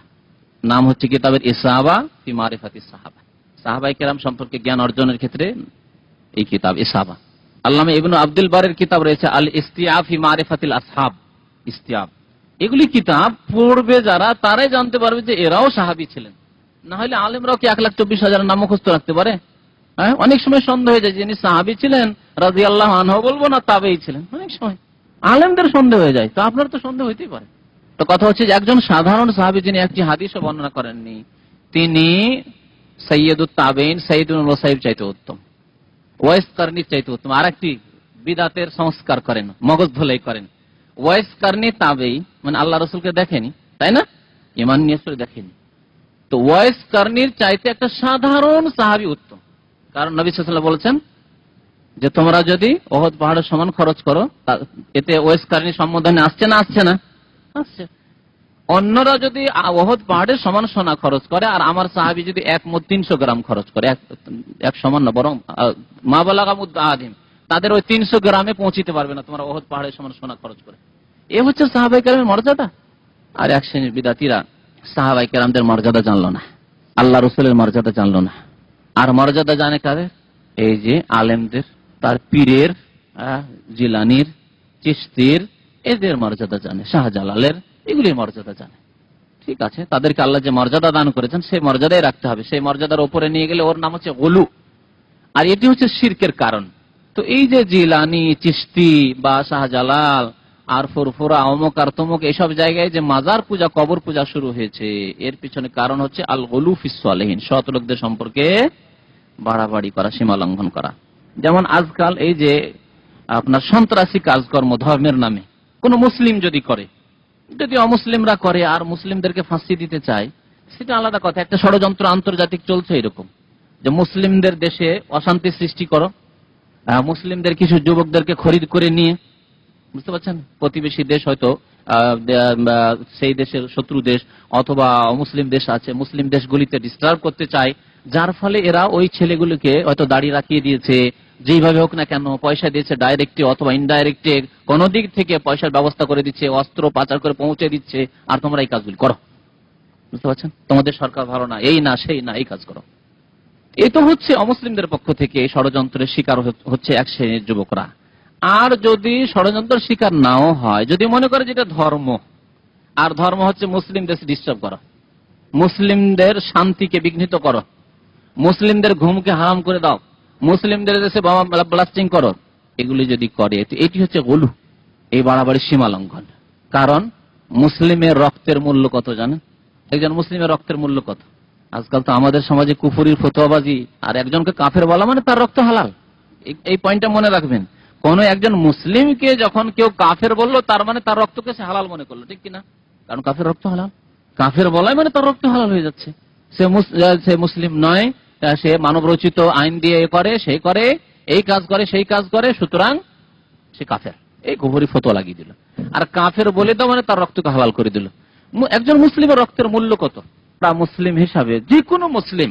নাম হচ্ছে কিতাবের ইসাবা ফি মারিফাতিস সাহাবা, সাহাবায়ে কেরাম সম্পর্কে জ্ঞান অর্জনের ক্ষেত্রে এই কিতাব ইসাবা। আল্লামা ইবনে আব্দুল বারের কিতাব রয়েছে আল ইস্তিয়াব ফি মারিফাতিল আসহাব, ইস্তিয়াব। এগুলি কিতাব পড়বে যারা, তারাই জানতে পারবে যে এরাও সাহাবী ছিলেন। না হলে আলেমরাও কি 1,24,000 নাম মুখস্থ রাখতে পারে? হ্যাঁ, অনেক সময় সন্দেহ হয়ে যায় যিনি সাহাবী ছিলেন রাদিয়াল্লাহু আনহু বলবো না তাবেঈ ছিলেন, অনেক সময় আলেমদের সন্দেহ হয়ে যায়। তো আপনার তো সন্দেহ হইতেই পারে। তো কথা হচ্ছে যে একজন সাধারণ সাহাবী যিনি একটি হাদিসও বর্ণনা করেননি, তিনি সাইয়্যিদুত তাবেঈন সাইয়্যিদুল মুসাইয়্যিব চাইতে উত্তম। ওয়াইস কারনির চাইতে উত্তম। আর একটি বিদাতের সংস্কার করেন, মগজ ধোলাই করেন। ওয়াইস কারনি তাবেই, মানে আল্লাহ রসুলকে দেখেনি, তাই না, ইমান নিয়ে দেখেনি, তো ওয়াইস কারনির চাইতে একটা সাধারণ সাহাবী উত্তম। কারণ নবী সাল্লাল্লাহু আলাইহি ওয়াসাল্লাম বলেছেন যে তোমরা যদি ওহদ পাহাড়ের সমান খরচ করো, এতে ওয়াইস কারনি সম্বোধনে আসছে না? আসছে না? আসছে। অন্যরা যদি ওহদ পাহাড়ের সমান সোনা খরচ করে, আর আমার সাহাবী যদি 1 মুদ 300 গ্রাম খরচ করে, এক সমান না, বরং মা বালাগা মুদ আদিম, তাদের ওই 300 গ্রামে পৌঁছিতে পারবে না তোমরা ওহদ পাহাড়ের সমান সোনা খরচ করে। এ হচ্ছে সাহাবায়ে কেরামের মর্যাদা। আর এক শ্রেণীর বিদাতীরা সাহাবায়ে কেরামদের মর্যাদা জানলো না, আল্লাহ রসুলের মর্যাদা জানলো না। আর মর্যাদা জানে কাদের? এই যে আলেমদের, তার পীরের, জিলানির, চিশতির, এদের মর্যাদা জানে, শাহজালালের, এগুলির মর্যাদা জানে। ঠিক আছে, তাদেরকে আল্লাহ যে মর্যাদা দান করেছেন সেই মর্যাদাই রাখতে হবে। সেই মর্যাদার উপরে নিয়ে গেলে ওর নাম হচ্ছে গুলু, আর এটি হচ্ছে শিরকের কারণ। তো এই যে জিলানি, চিশতি বা শাহজালাল আর ফুরফুরা, অমুক আর তমুক, এইসব জায়গায় যে মাজার পূজা, কবর পূজা শুরু হয়েছে, এর পিছনে কারণ হচ্ছে আল গুলু ফিস সালিহিন, সৎ লোকদের সম্পর্কে বাড়াবাড়ি করা, সীমা লঙ্ঘন করা। যেমন আজকাল এই যে আপনার সন্ত্রাসী কাজকর্ম ধর্মের নামে কোন মুসলিম যদি করে, যদি অমুসলিমরা করে আর মুসলিমদেরকে ফাঁসি দিতে চায়, সেটা আলাদা কথা। একটা ষড়যন্ত্র আন্তর্জাতিক চলছে এরকম, যে মুসলিমদের দেশে অশান্তি সৃষ্টি করো, মুসলিমদের কিছু যুবকদেরকে খরিদ করে নিয়ে, বুঝতে পারছেন, প্রতিবেশী দেশ হয়তো সেই দেশের শত্রু দেশ অথবা মুসলিম দেশ আছে, মুসলিম দেশগুলিতে ডিস্টার্ব করতে চায়, যার ফলে এরা ওই ছেলেগুলোকে হয়তো দাড়ি রাখিয়ে দিয়েছে, যেইভাবে হোক না কেন পয়সা দিয়েছে, ডাইরেক্টে অথবা ইনডাইরেক্টে কোন দিক থেকে পয়সার ব্যবস্থা করে দিচ্ছে, অস্ত্র পাচার করে পৌঁছে দিচ্ছে, আর তোমরা এই কাজগুলি করো। বুঝতে পারছেন, তোমাদের সরকার ভালো না, এই না সেই না, এই কাজ করো। এই তো হচ্ছে অমুসলিমদের পক্ষ থেকে ষড়যন্ত্রের শিকার হচ্ছে এক শ্রেণীর যুবকরা। আর যদি ষড়যন্ত্রের শিকার নাও হয়, যদি মনে করে যেটা ধর্ম, আর ধর্ম হচ্ছে মুসলিম দেশ ডিস্টার্ব করো, মুসলিমদের শান্তিকে বিঘ্নিত করো, মুসলিমদের ঘুমকে হারাম করে দাও, মুসলিমদের দেশে ব্লাস্টিং করো, এগুলি যদি করে, এটি হচ্ছে গুলু, এই বাড়াবাড়ি সীমা লঙ্ঘন। কারণ মুসলিমের রক্তের মূল্য কত জানেন? একজন মুসলিমের রক্তের মূল্য কত? আজকাল তো আমাদের সমাজে কুফরির ফতোয়াবাজি, আর একজনকে কাফের বলা মানে তার রক্ত হালাল। এই পয়েন্টটা মনে রাখবেন। কোন একজন মুসলিমকে যখন কেউ কাফের বললো, তার মানে তার রক্তকে সে হালাল মনে করলো, ঠিক কিনা? কারণ কাফের রক্ত হালাল, কাফের বলায় মানে তার রক্ত হালাল হয়ে যাচ্ছে। সে মুসলিম নয়, সে মানব রচিত আইন দিয়ে করে, সে করে এই কাজ করে, সেই কাজ করে, সুতরাং সে কাফের। এই কুফরি ফতোয়া লাগিয়ে দিল। আর কাফের বলে দাও মানে তার রক্তকে হালাল করে দিল। একজন মুসলিমের রক্তের মূল্য কত? মুসলিম হিসাবে যে কোনো মুসলিম,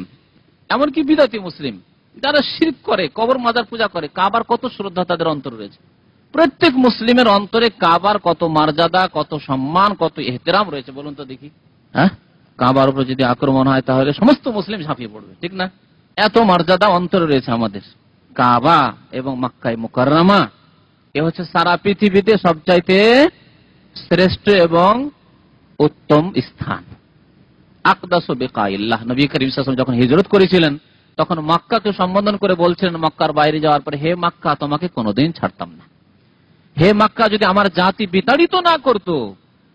এমনকি বিদাতি মুসলিম যারা শিরক করে, কবর মাজার পূজা করে, কাবার কত শ্রদ্ধা তাদের অন্তরে রয়েছে। প্রত্যেক মুসলিমের অন্তরে কাবার কত মর্যাদা, কত সম্মান, কত ইহতিরাম রয়েছে, বলুন তো দেখি। হ্যাঁ, কাবার উপর যদি আক্রমণ হয় তাহলে সমস্ত মুসলিম ঝাঁপিয়ে পড়বে, ঠিক না? এত মর্যাদা অন্তরে রয়েছে আমাদের। কাবা এবং মক্কায়ে মুকাররমা, এ হচ্ছে সারা পৃথিবীতে সবচাইতে শ্রেষ্ঠ এবং উত্তম স্থান। আকদাসু বিকাইল্লাহ, নবী করিম সাল্লাল্লাহু আলাইহি ওয়াসাল্লাম যখন হিজরত করেছিলেন, তখন মক্কাকে সম্বোধন করে বলছিলেন, মক্কার বাইরে যাওয়ার পরে, হে মক্কা, তোমাকে কোনোদিন ছাড়তাম না। হে মক্কা, যদি আমার জাতি বিতাড়িত না করত,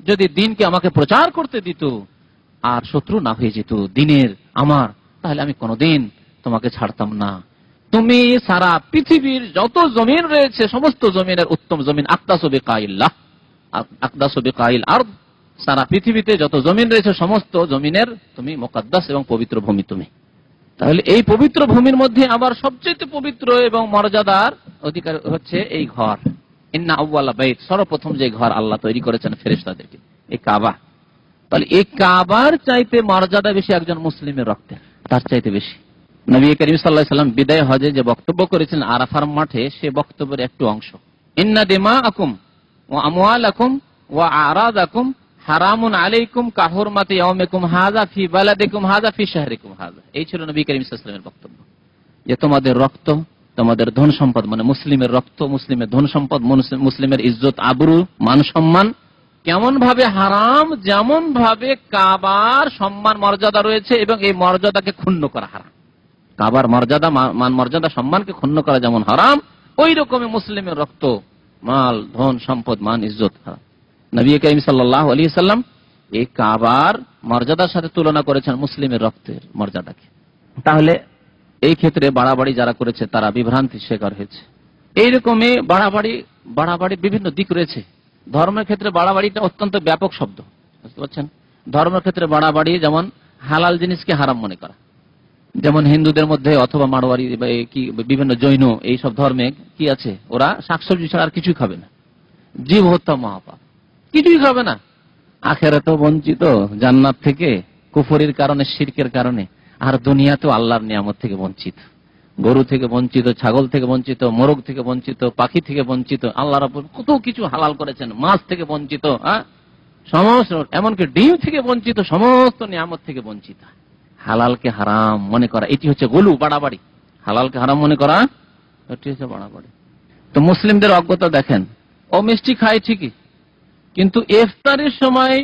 যদি দ্বীনকে আমাকে প্রচার করতে দিত, আর শত্রু না হয়ে যেত দ্বীনের আমার, তাহলে আমি কোনোদিন তোমাকে ছাড়তাম না। তুমি সারা পৃথিবীর যত জমিন রয়েছে, সমস্ত জমিনের উত্তম জমিন। আকদাসু বিকাইল্লাহ, আকদাসু বিকাইল আরদ, সারা পৃথিবীতে যত জমিন রয়েছে সমস্ত জমিনের তুমি মুকদ্দাস এবং পবিত্র ভূমি তুমি। তাহলে এই পবিত্র ভূমির মধ্যে আবার সবচেয়ে পবিত্র এবং মর্যাদার অধিকার হচ্ছে এই ঘর। ইন্না আউওয়ালা বাইত, সর্বপ্রথম যে ঘর আল্লাহ তৈরি করেছেন ফেরেশতাদেরকে, এই কাবা। তাহলে এই কাবার চাইতে মর্যাদা বেশি একজন মুসলিমের রক্তের, তার চাইতে বেশি। নবী করিম সাল্লাল্লাহু আলাইহি ওয়াসাল্লাম বিদায় হজে যে বক্তব্য করেছিলেন আরাফার মাঠে, সে বক্তব্যের একটু অংশ। ইন্না দিমাআকুম ওয়া আমওয়ালাকুম ওয়া আরাদাকুম হারামুন আলাইকুম কাহুরমাতি ইয়াউমিকুম হাযা ফি বালাদিকুম হাযা ফি শাহরিকুম হাযা। এই ছিল নবী করিম সাল্লাল্লাহু আলাইহি ওয়াসাল্লামের বক্তব্য, যে তোমাদের রক্ত, তোমাদের ধন সম্পদ, মানে মুসলিমের রক্ত, মুসলিমের ধন সম্পদ, মুসলিমের ইজ্জত আবরু মান সম্মান কেমন ভাবে হারাম, যেমন ভাবে কাবার সম্মান মর্যাদা রয়েছে এবং এই মর্যাদাকে ক্ষুণ্ণ করা হারাম। কাবার মর্যাদা, মান মর্যাদা, সম্মানকে ক্ষুণ্ণ করা যেমন হারাম, ওই রকমই মুসলিমের রক্ত, মাল, ধন সম্পদ, মান, ইজ্জত হারাম। নবী করিম সাল্লাল্লাহু আলাইহি ওয়াসাল্লাম এই কাবার মর্যাদার সাথে তুলনা করেছেন মুসলিমের রক্তের মর্যাদাকে। তাহলে এই ক্ষেত্রে বাড়াবাড়ি যারা করেছে তারা বিভ্রান্তির শিকার হয়েছে। এইরকমই বাড়াবাড়ি বিভিন্ন দিক রয়েছে। ধর্মের ক্ষেত্রে বাড়াবাড়িটা অত্যন্ত ব্যাপক শব্দ, বুঝতে পারছেন। ধর্মের ক্ষেত্রে বাড়াবাড়ি যেমন হালাল জিনিসকে হারাম মনে করা, যেমন হিন্দুদের মধ্যে অথবা মারোয়ারি কি বিভিন্ন জৈন এইসব ধর্মে কি আছে, ওরা শাকসবজি ছাড়া আর কিছুই খাবে না, জীব হত্যা মহাপাপ, কিছুই খাবে না। আখেরাতেও বঞ্চিত জান্নাত থেকে, কুফরির কারণে, শিরকের কারণে, আর দুনিয়াতেও আল্লাহর নিয়ামত থেকে বঞ্চিত, গরু থেকে বঞ্চিত, ছাগল থেকে বঞ্চিত, মোরগ থেকে বঞ্চিত, পাখি থেকে বঞ্চিত। আল্লাহ রাব্বুল কত কিছু হালাল করেছেন, মাছ থেকে বঞ্চিত, সমস্ত, এমনকি ডিম থেকে বঞ্চিত, সমস্ত নিয়ামত থেকে বঞ্চিত। হালালকে হারাম মনে করা, এটি হচ্ছে গলু, বাড়াবাড়ি। হালালকে হারাম মনে করা, এটি হচ্ছে বাড়াবাড়ি। তো মুসলিমদের অজ্ঞতা দেখেন, ও মিষ্টি খায় ঠিকই, কিন্তু ইফতারের সময়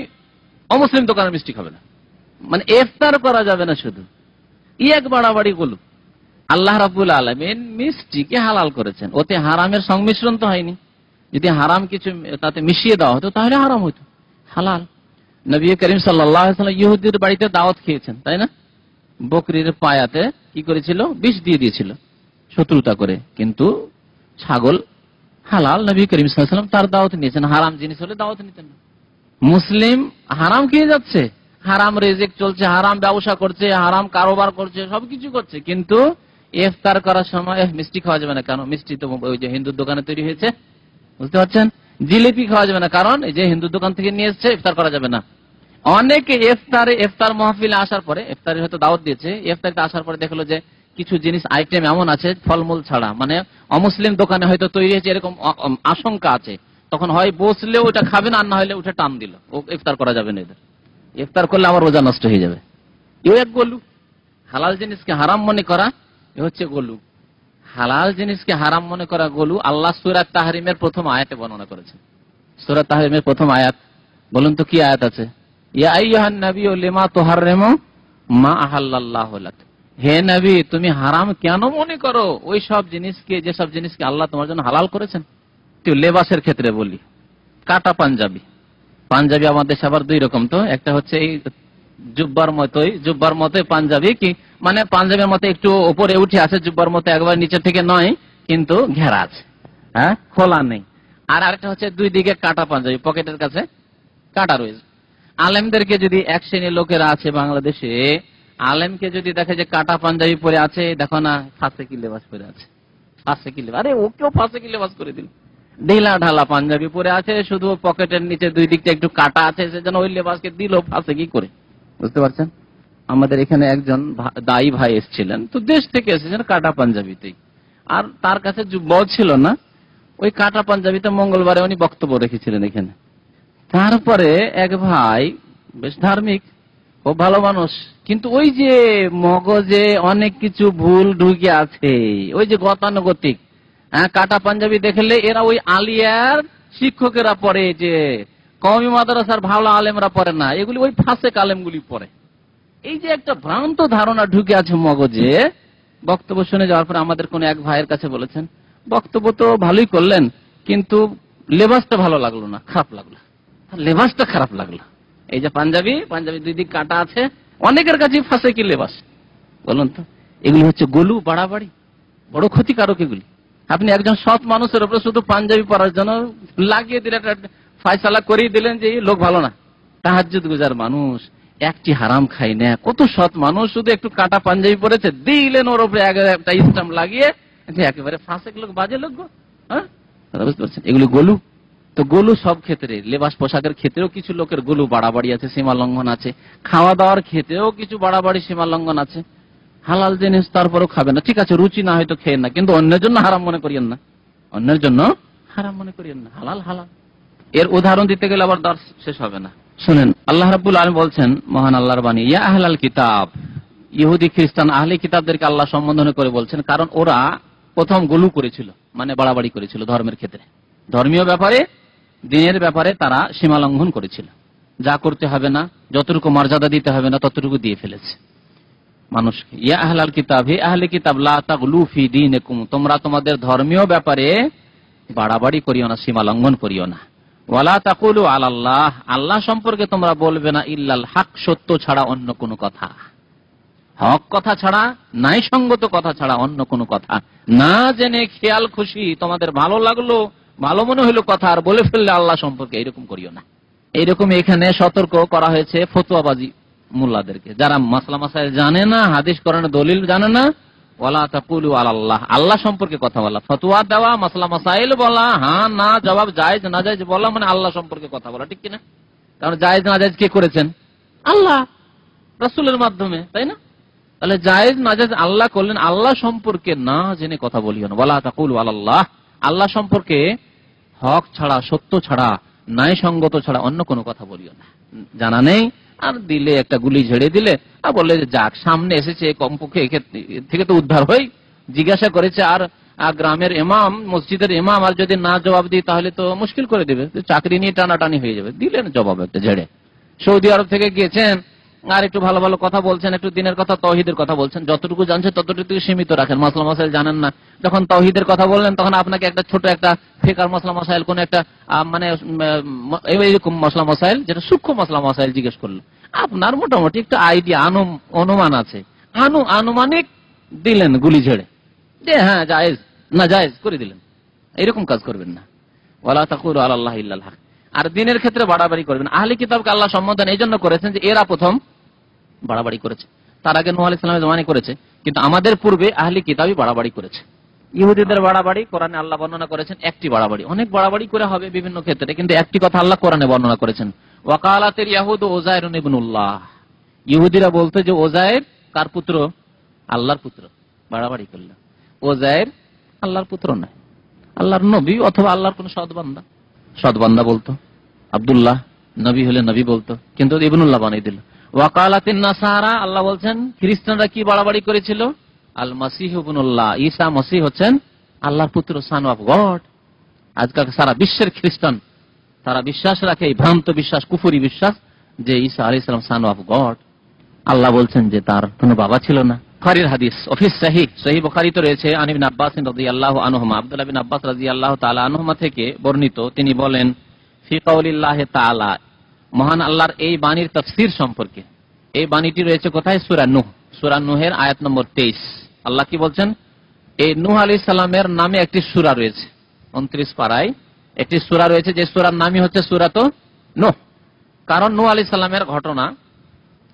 অমুসলিম দোকানের মিষ্টি খাবে না, মানে ইফতার করা যাবে না, শুধু এক বাড়াবাড়ি গলু। আল্লাহ রাব্বুল আলামিন মিষ্টিকে হালাল করেছেন, ওতে হারামের সংমিশ্রণ তো হয়নি। যদি হারাম কিছু তাতে মিশিয়ে দেওয়া হতো তাহলে হারাম হতো, হালাল। নবী করিম সাল্লাল্লাহু আলাইহি ওয়াসাল্লাম ইহুদির বাড়িতে দাওয়াত খেয়েছেন, তাই না? বকরির পায়াতে কি করেছিল, বিষ দিয়ে দিয়েছিল শত্রুতা করে, কিন্তু ছাগল হালাল। নবী করিম সাল্লাল্লাহু আলাইহি ওয়াসাল্লাম তার দাওয়াত নিয়েছেন, হারাম জিনিস হলে দাওয়াত নিতেন না। মুসলিম হারাম খেয়ে যাচ্ছে, হারাম রিজিক চলছে, হারাম ব্যবসা করছে, হারাম কারোবার করছে, সবকিছু করছে, কিন্তু ইফতার করার সময় মিষ্টি খাওয়া যাবে না। কেন? মিষ্টি তো ওই যে হিন্দুর দোকানে তৈরি হয়েছে, বুঝতে পারছেন। জিলিপি খাওয়া যাবে না, কারণ এই যে হিন্দুর দোকান থেকে নিয়ে এসছে, ইফতার করা যাবে না। অনেকে ইফতার মাহফিলে আসার পরে, ইফতারে হয়তো দাওয়াত দিয়েছে, ইফতারিতে আসার পরে দেখলো যে কিছু জিনিস আইটেম এমন আছে ফলমূল ছাড়া, মানে অমুসলিম দোকানে হয়তো তৈরি হয়েছে, এরকম আশঙ্কা আছে। তখন হয় বসলেও ওটা খাবে না, আর না হলে উঠে টান দিল, ও ইফতার করা যাবে না। এদের ইফতার করলে আমার রোজা নষ্ট হয়ে যাবে। এও এক গলু। হালাল জিনিসকে হারাম মনে করা, এ হচ্ছে গলু। হালাল জিনিসকে হারাম মনে করা গলু। আল্লাহ সূরা তাহরিমের প্রথম আয়াতে বর্ণনা করেছেন। সূরা তাহরিমের প্রথম আয়াত, বলুন তো কি আয়াত আছে? ইয়া আইয়ুহান নাবিয়্যু লিমা তুহাররিমু মা আহাল্লাল্লাহু লাক। হে নবী, তুমি হারাম কেন মনে করো ওই সব জিনিসকে, যেসব জিনিসকে আল্লাহ তোমার জন্য হালাল করেছেন। তো লেবাসের ক্ষেত্রে বলি, কাটা পাঞ্জাবি। পাঞ্জাবি আমাদের সবার দুই রকম, তো একটা হচ্ছে এই জুব্বার মতোই পাঞ্জাবি, কি মানে পাঞ্জাবের মতো একটু উপরে উঠে আছে, জুব্বার মতো একবার নিচে থেকে নয়, কিন্তু ঘেরা আছে, খোলা নেই। আর আরেকটা হচ্ছে দুই দিকে কাটা পাঞ্জাবি, পকেটের কাছে কাটা রয়েছে। আলেমদেরকে যদি, এক শ্রেণীর লোকেরা আছে বাংলাদেশে, আলেমকে যদি দেখে যে কাটা পাঞ্জাবি পরে আছে, দেখো না ফাঁসে কি লেবাস পরে আছে, ফাঁসে কি লেবাস, আরে ওকেও ফাঁসে কি লেবাস করে দিল। ঢিলা ঢালা পাঞ্জাবি পরে আছে, শুধু পকেটের নিচে দুই দিকটা একটু কাটা আছে, সেজন্য ওই লেবাসকে দিল ফাঁসে কি করে, বুঝতে পারছেন। আমাদের এখানে একজন দায়ী ভাই এসেছিলেন, তো দেশ থেকে এসেছেন কাটা পাঞ্জাবিতেই, আর তার কাছে জুব্বাও ছিল না, ওই কাটা পাঞ্জাবিতে মঙ্গলবারে উনি বক্তব্য রেখেছিলেন এখানে। তারপরে এক ভাই বেশ ধার্মিক, খুব ভালো মানুষ, কিন্তু ওই যে মগজে অনেক কিছু ভুল ঢুকে আছে, ওই যে গতানুগতিক, কাটা পাঞ্জাবি দেখলে এরা ওই আলিয়ার শিক্ষকেরা পড়ে, যে কওমি মাদ্রাসার ভালো আলেমরা পড়ে না, এগুলি ওই ফাসেক আলেমগুলি পড়ে। এই যে একটা ভ্রান্ত ধারণা ঢুকে আছে মগজে। বক্তব্য শুনে যাওয়ার পর আমাদের কোন এক ভাইয়ের কাছে বলেছেন, বক্তব্য তো ভালোই করলেন, কিন্তু লেবাসটা ভালো লাগলো না, খারাপ লাগলো, লেবাসটা খারাপ লাগলো। এই যে পাঞ্জাবি দুই দিক কাটা আছে, অনেকের কাছে ফাঁসে কি লেবাস, বলুন তো। এগুলি হচ্ছে গলু, বাড়াবাড়ি, বড় ক্ষতিকারক এগুলি। আপনি একজন সৎ মানুষের উপরে শুধু পাঞ্জাবি পরার জন্য লাগিয়ে দিলেন, ফয়সালা করিয়ে দিলেন যে এই লোক ভালো না, তাহাজ্জুদ গুজার মানুষ, একটি হারাম খাই না, কত সৎ মানুষ, শুধু একটু কাটা পাঞ্জাবি পরেছে, দিলেন ওর উপরে একটা স্টাম্প লাগিয়ে, একেবারে ফাঁসে লোক, বাজে লোক, বুঝতে পারছেন। এগুলি গলু। তো গলু সব ক্ষেত্রে, লেবাস পোশাকের ক্ষেত্রেও কিছু লোকের গলু, বাড়াবাড়ি আছে, সীমা লঙ্ঘন আছে। খাওয়া দাওয়ার ক্ষেত্রেও কিছু বাড়াবাড়ি, সীমা লঙ্ঘন আছে। হালাল জিনিস তারপরেও খাবে না, ঠিক আছে, রুচি না হয়তো খেয়ে না, কিন্তু অন্যের জন্য হারাম মনে করিয়েন না, অন্যের জন্য হারাম মনে করিয়েন না। হালাল হালাল। এর উদাহরণ দিতে গেলে আবার দর্শ শেষ হবে না। শুনেন, আল্লাহ রাব্বুল আলামিন বলছেন, মহান আল্লাহর বাণী, ইয়া আহলাল কিতাব। ইহুদি খ্রিস্টান আহলে কিতাবদেরকে আল্লাহ সম্বোধন করে বলছেন, কারণ ওরা প্রথম গলু করেছিল, মানে বাড়াবাড়ি করেছিল ধর্মের ক্ষেত্রে, ধর্মীয় ব্যাপারে, দিনের ব্যাপারে তারা সীমা লঙ্ঘন করেছিল। যা করতে হবে না, যতটুকু মর্যাদা দিতে হবে না, ততটুকু দিয়ে ফেলেছে মানুষকে। ইয়া আহলাল কিতাব, হে আহলে কিতাব, লা তাগলু ফি দীনিকুম, তোমরা তোমাদের ধর্মীয় ব্যাপারে বাড়াবাড়ি করিও না, সীমা লঙ্ঘন করিও না। ওয়ালা তাকুলু আলাল্লাহ, আল্লাহ সম্পর্কে তোমরা বলবে না ইল্লাল হক, সত্য ছাড়া অন্য কোনো কথা। হক কথা ছাড়া, নাই সঙ্গত কথা ছাড়া অন্য কোনো কথা না জেনে খেয়াল খুশি তোমাদের ভালো লাগলো, ভালো মনে হলো কথা আর বলে ফেললে আল্লাহ সম্পর্কে, এরকম করিও না। এইরকম এখানে সতর্ক করা হয়েছে ফতোয়াবাজি মুল্লাদেরকে, যারা মাসলা মাসাইল জানে না, হাদিস কোরআনের দলিল জানে না। ওয়ালা তাকুলু আলাল্লাহ, আল্লাহ সম্পর্কে কথা বলা, ফতোয়া দেওয়া, মাসলা মাসাইল বলা, হ্যাঁ না জবাব, জায়েজ না জায়েজ বলা, মানে আল্লাহ সম্পর্কে কথা বলা, ঠিক কিনা? কারণ জায়েজ না জায়েজ কে করেছেন? আল্লাহ রাসূলের মাধ্যমে, তাই না? তাহলে জায়েজ না জায়েজ আল্লাহ করলেন, আল্লাহ সম্পর্কে না জেনে কথা বলিও না। ওয়ালা তাকুলু আলাল্লাহ, আল্লাহ সম্পর্কে হক ছাড়া, সত্য ছাড়া, ন্যায় সঙ্গত ছাড়া অন্য কোনো কথা বলিও না। জানা নেই আর দিলে একটা গুলি ঝেড়ে দিলে আর বললে যে যাক সামনে এসেছে, কমপক্ষে থেকে তো উদ্ধার হই। জিজ্ঞাসা করেছে আর গ্রামের ইমাম, মসজিদের ইমাম, আর যদি না জবাব দিই তাহলে তো মুশকিল করে দেবে, চাকরি নিয়ে টানাটানি হয়ে যাবে। দিলেন জবাব একটা ঝেড়ে। সৌদি আরব থেকে গিয়েছেন আর একটু ভালো ভালো কথা বলছেন, একটু দিনের কথা, তাওহীদের কথা বলছেন, যতটুকু জানছে ততটুকু সীমিত রাখেন, মাসলা মাসাইল জানেন না। যখন তাওহীদের কথা বললেন তখন আপনাকে একটা ছোট একটা ফিকহ মাসলা মাসাইল, কোন একটা মানে এইরকম মাসলা মাসাইল, যেটা সূক্ষ্ম মাসলা মাসাইল জিজ্ঞেস করলো, আপনার মোটামুটি একটা আইডিয়া, অনুমান আছে, আনুমানিক দিলেন গুলি ঝেড়ে যে হ্যাঁ জায়েজ না জায়েজ করে দিলেন। এরকম কাজ করবেন না। ওয়ালা তাকুলু আলাল্লাহি ইল্লাল হক। আর দিনের ক্ষেত্রে বাড়াবাড়ি করবেন। আহলে কিতাবকে আল্লাহ সম্বোধন এই জন্য করেছেন যে এরা প্রথম বাড়াবাড়ি করেছে, তার আগে নূহ আলাইহিস সালামের জমানায় করেছে, কিন্তু আমাদের পূর্বে আহলে কিতাবই বাড়াবাড়ি করেছে। ইহুদিদের বাড়াবাড়ি কোরআনে আল্লাহ বর্ণনা করেছেন একটি বাড়াবাড়ি, অনেক বাড়াবাড়ি করে হবে বিভিন্ন ক্ষেত্রে, কিন্তু একটি কথা আল্লাহ কোরআনে বর্ণনা করেছেন, ওয়াকালাতিল ইয়াহুদু উযায়রুন ইবনুল্লাহ। ইহুদিরা বলতো যে উযায়র কার পুত্র? আল্লাহর পুত্র। বাড়াবাড়ি করল, উযায়র আল্লাহর পুত্র নয়, আল্লাহর নবী অথবা আল্লাহর কোন সৎবান্দা বলতো। আব্দুল্লাহ নবী হলে নবী বলতো, কিন্তু ইবনুল্লাহ বানিয়ে দিল। ওয়াকালাতিন নাসারা, আল্লাহ বলছেন খ্রিস্টানরা কি বাড়াবাড়ি করেছিল? আল মাসিহ ইবনুল্লাহ, ঈসা মসিহ হচ্ছেন আল্লাহর পুত্র, সান অফ গড। আজকাল সারা বিশ্বের খ্রিস্টান তারা বিশ্বাস রাখে, এই ভ্রান্ত বিশ্বাস, কুফরি বিশ্বাস, যে ঈসা আলাইহিস সালাম সান অফ গড। আল্লাহ বলছেন যে তার কোনো বাবা ছিল না। বুখারীর হাদিস, অফিস সহিহ বুখারীতে রয়েছে, আন ইবনে আব্বাস রাদিয়াল্লাহু আনহুমা, আব্দুল্লাহ বিন আব্বাস রাদিয়াল্লাহু তাআলা আনহুমা থেকে বর্ণিত, তিনি বলেন ফি কাউলিল্লাহি তাআলা, মহান আল্লাহর এই বাণীর তাফসীর সম্পর্কে। এই বাণীটি রয়েছে কোথায়? সূরা নূহের আয়াত নম্বর 23। আল্লাহ কি বলছেন? এই নূহ আলাইহিস সালামের নামে একটি সূরা রয়েছে, 29 পারায় একটি সূরা রয়েছে, যে সূরার নামই হচ্ছে সূরাত নূহ। কারণ নূহ আলাইহিস সালামের ঘটনা,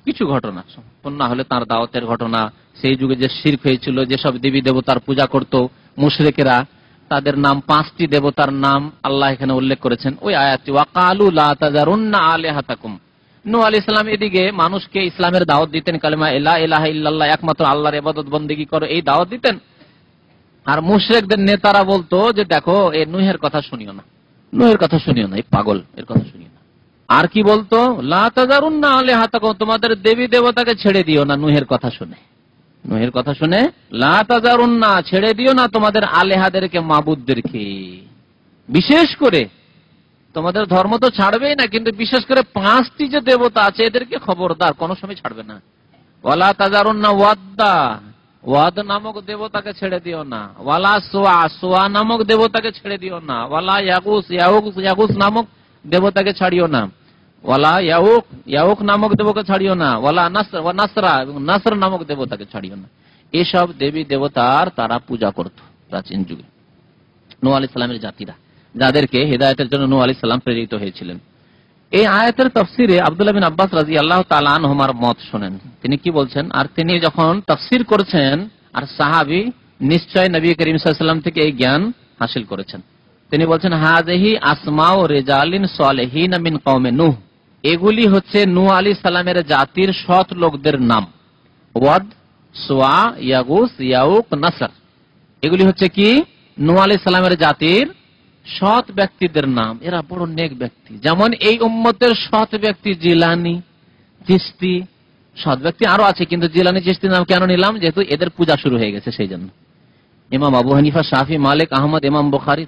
কিছু ঘটনা সম্পূর্ণ হলে তার দাওয়াতের ঘটনা, সেই যুগে যে শিরক হয়েছিল, যেসব দেবী দেবতার পূজা করত মুশরিকেরা, তাদের নাম, 5টি দেবতার নাম আল্লাহ এখানে উল্লেখ করেছেন ওই আয়াতটি। ওয়াকালু লা তাযারুন্না আলিহাতাকুম। নূহ আলাইহিস সালাম এদিকে মানুষকে ইসলামের দাওয়াত দিতেন, কালিমা লা ইলাহা ইল্লাল্লাহ, একমাত্র আল্লাহর ইবাদত বন্দেগী করো, এই দাওয়াত দিতেন। আর মুশরিকদের নেতারা বলতো যে দেখো এই নূহের কথা শুনিও না, নূহের কথা শুনিও না, এই পাগল, এর কথা শুনিও না। আর কি বলতো? লা তাযারুন্না আলিহাতাকুম, তোমাদের দেবী দেবতাকে ছেড়ে দিও না নূহের কথা শুনে। নূহের কথা শুনে লা তাযারুন্না, ছেড়ে দিও না তোমাদের আলেহাদেরকে, মাবুদদেরকে। বিশেষ করে তোমাদের ধর্ম তো ছাড়বেই না, কিন্তু বিশেষ করে 5টি যে দেবতা আছে এদেরকে খবরদার কোনো সময় ছাড়বে না। ওয়ালা তাযারুন্না ওয়াদ্দা, ওয়াদ নামক দেবতাকে ছেড়ে দিও না। ওয়ালা সুয়া, সুয়া নামক দেবতাকে ছেড়ে দিও না। ওয়ালা ইয়াগুস, ইয়াগুস নামক দেবতাকে ছাড়িও না। ওয়ালা ইয়াউক নামক দেবতাকে ছাড়িও না। ওয়ালা নাসরা, এবং নাসর নামক দেবতাকে ছাড়িও না। এসব দেবী দেবতার তারা পূজা করত প্রাচীন যুগে নূহ আলাইহিস সালামের জাতিরা, যাদেরকে হেদায়েতের জন্য নূহ আলাইহিস সালাম প্রেরিত হয়েছিলেন। এই আয়াতের তাফসিরে আব্দুল্লাহ বিন আব্বাস রাদিয়াল্লাহু তাআলা আনহুমার মত শুনেন। তিনি কি বলছেন? আর তিনি যখন তাফসির করছেন, আর সাহাবী নিশ্চয় নবী করিম সাল্লাল্লাহু আলাইহি ওয়াসাল্লাম থেকে এই জ্ঞান হাসিল করেছেন। তিনি বলছেন হাযিহি আসমাউ রিজালিন সালিহিন মিন কওমে নূহ, এগুলি হচ্ছে নূহ আলাইহিস সালামের জাতির সৎ লোকদের নাম। ওয়াদ, সুয়া, ইয়াগুস, ইয়াউক, নাসর, এগুলি হচ্ছে কি নূহ আলাইহিস সালামের জাতির সৎ ব্যক্তিদের নাম। এরা বড় নেক ব্যক্তি। যেমন এই উম্মতের সৎ ব্যক্তি জিলানী, চিশতি, সৎ ব্যক্তি আরো আছে, কিন্তু জিলানী চিশতির নাম কেন নিলাম? যেহেতু এদের পূজা শুরু হয়ে গেছে সেই জন্য। ইমাম আবু হানিফা, শাফি, মালিক, আহমদ, ইমাম বুখারী,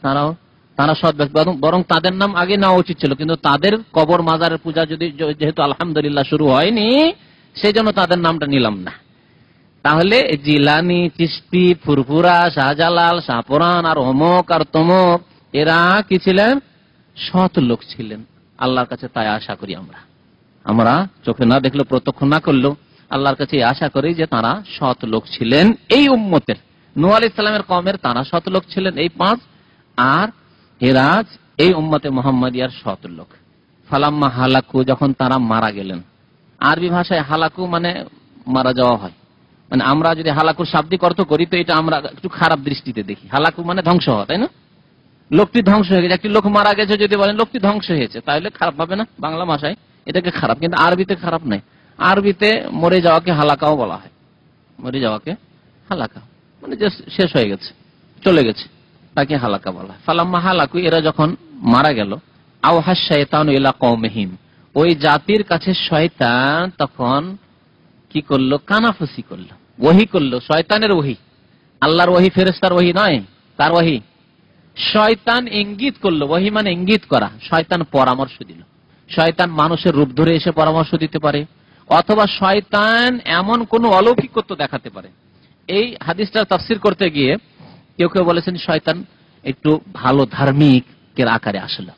তারা সৎ ব্যক্তি, বরং তাদের নাম আগে নেওয়া উচিত ছিল, কিন্তু তাদের কবর মাজারের পূজা যেহেতু আলহামদুলিল্লাহ শুরু হয়নি, সেই জন্য তাদের নামটা নিলাম না। তাহলে জিলানী, চিশতি, ফুরফুরা, শাহজালাল, শাহপুরান, আর অমক আর তমক, এরা কি ছিলেন? সৎ লোক ছিলেন। আল্লাহর কাছে তাই আশা করি আমরা চোখে না দেখলেও, প্রত্যক্ষ না করলেও আল্লাহর কাছে আশা করি যে তারা সৎ লোক ছিলেন এই উম্মতের, নূহ আলাইহিস সালামের কওমের তারা সৎ লোক ছিলেন এই 5, আর হেরাজ এই উম্মতে মুহাম্মাদিয়ার সৎ লোক। ফালাম্মা হালাকু, যখন তারা মারা গেলেন। আরবি ভাষায় হালাকু মানে মারা যাওয়া হয়, মানে আমরা যদি হালাকুর শাব্দিক অর্থ করি তো এটা আমরা একটু খারাপ দৃষ্টিতে দেখি। হালাকু মানে ধ্বংস হওয়া, তাই না? লোকটি ধ্বংস হয়ে গেছে, একটি লোক মারা গেছে যদি বলেন লোকটি ধ্বংস হয়েছে, তাহলে খারাপ হবে না? বাংলা ভাষায় এটাকে খারাপ, কিন্তু আরবিতে খারাপ নাই। আরবিতে মরে যাওয়াকে হালাকাও বলা হয়। মরে যাওয়াকে হালাকা মানে যে শেষ হয়ে গেছে, চলে গেছে, তাকে হালাকা বলা হয়। ফালাম্মা হালাকু, এরা যখন মারা গেল, আওহা শাইতানু ইলা কওমিহিম, ওই জাতির কাছে শয়তান তখন কি করলো? কানাফুসি করলো, ওহী করলো। শয়তানের ওহী, আল্লাহর ওহী, ফেরেশতার ওহী নয়। তার ওহী শয়তান ইঙ্গিত করলো। ওহী মানে ইঙ্গিত করা। শয়তান পরামর্শ দিল। শয়তান মানুষের রূপ ধরে এসে পরামর্শ দিতে পারে, অথবা শয়তান এমন কোন অলৌকিকত্ব দেখাতে পারে। এই হাদিসটার তাফসীর করতে গিয়ে কেউ কেউ বলেছেন শয়তান একটু ভালো ধার্মিকের আকারে আসলো,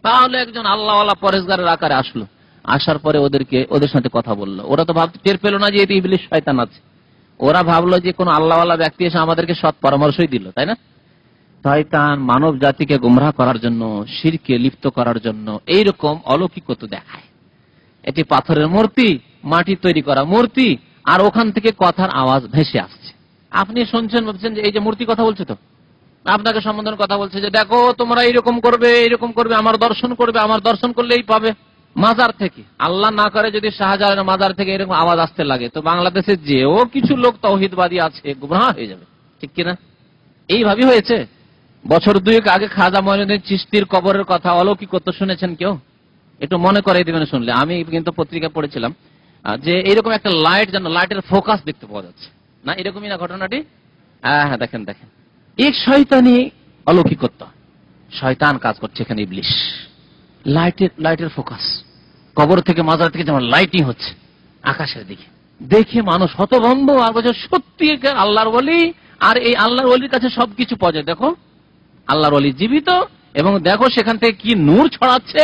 তাহলে একজন আল্লাহওয়ালা পরেশগারের আকারে আসলো। আসার পরে ওদের সাথে কথা বললো। ওরা তো টের পেল না যে এটি ইবলিস, শয়তান আছে। ওরা ভাবলো যে কোন আল্লাহওয়ালা ব্যক্তি এসে আমাদেরকে সৎ পরামর্শই দিল, তাই না? শয়তান মানব জাতিকে গোমরাহ করার জন্য, শিরকে লিপ্ত করার জন্য এইরকম অলৌকিকত্ব দেখায়। এটি পাথরের মূর্তি, মাটি তৈরি করা মূর্তি, আর ওখান থেকে কথার আওয়াজ ভেসে আসছে। আপনি শুনছেন, ভাবছেন যে এই যে মূর্তি কথা বলছে, তো আপনাকে সম্বোধন কথা বলছে যে দেখো তোমরা এইরকম করবে, এইরকম করবে, আমার দর্শন করবে, আমার দর্শন করলেই পাবে। মাজার থেকে, আল্লাহ না করে যদি শাহজালালের মাজার থেকে এরকম আওয়াজ আসতে লাগে, তো বাংলাদেশে যেও কিছু লোক তাওহীদবাদী আছে গুমরাহ হয়ে যাবে, ঠিক কিনা? এইভাবেই হয়েছে। বছর 2 আগে খাজা মঈনুদ্দিন চিশতির কবরের কথা, অলৌকিকত্ব শুনেছেন কেউ? একটু মনে করাই দিবেন শুনলে। আমি কিন্তু পত্রিকা পড়েছিলাম যে এইরকম একটা লাইট, যেন লাইটের ফোকাস দেখতে পাওয়া যাচ্ছে না, এরকমই না ঘটনাটি? হ্যাঁ, দেখেন দেখেন, এক শয়তানি অলৌকিকত্ব, শয়তান কাজ করছে এখানে, ইবলিশ। লাইটের ফোকাস কবর থেকে, মাজার থেকে যেমন লাইটিং হচ্ছে আকাশের দিকে, দেখে মানুষ হতভম্ব, আর বলছে সত্যি আল্লাহর ওলি। আর এই আল্লাহর ওলির কাছে সবকিছু পাওয়া যায়। দেখো আল্লাহর ওলি জীবিত, এবং দেখো সেখান থেকে কি নূর ছড়াচ্ছে,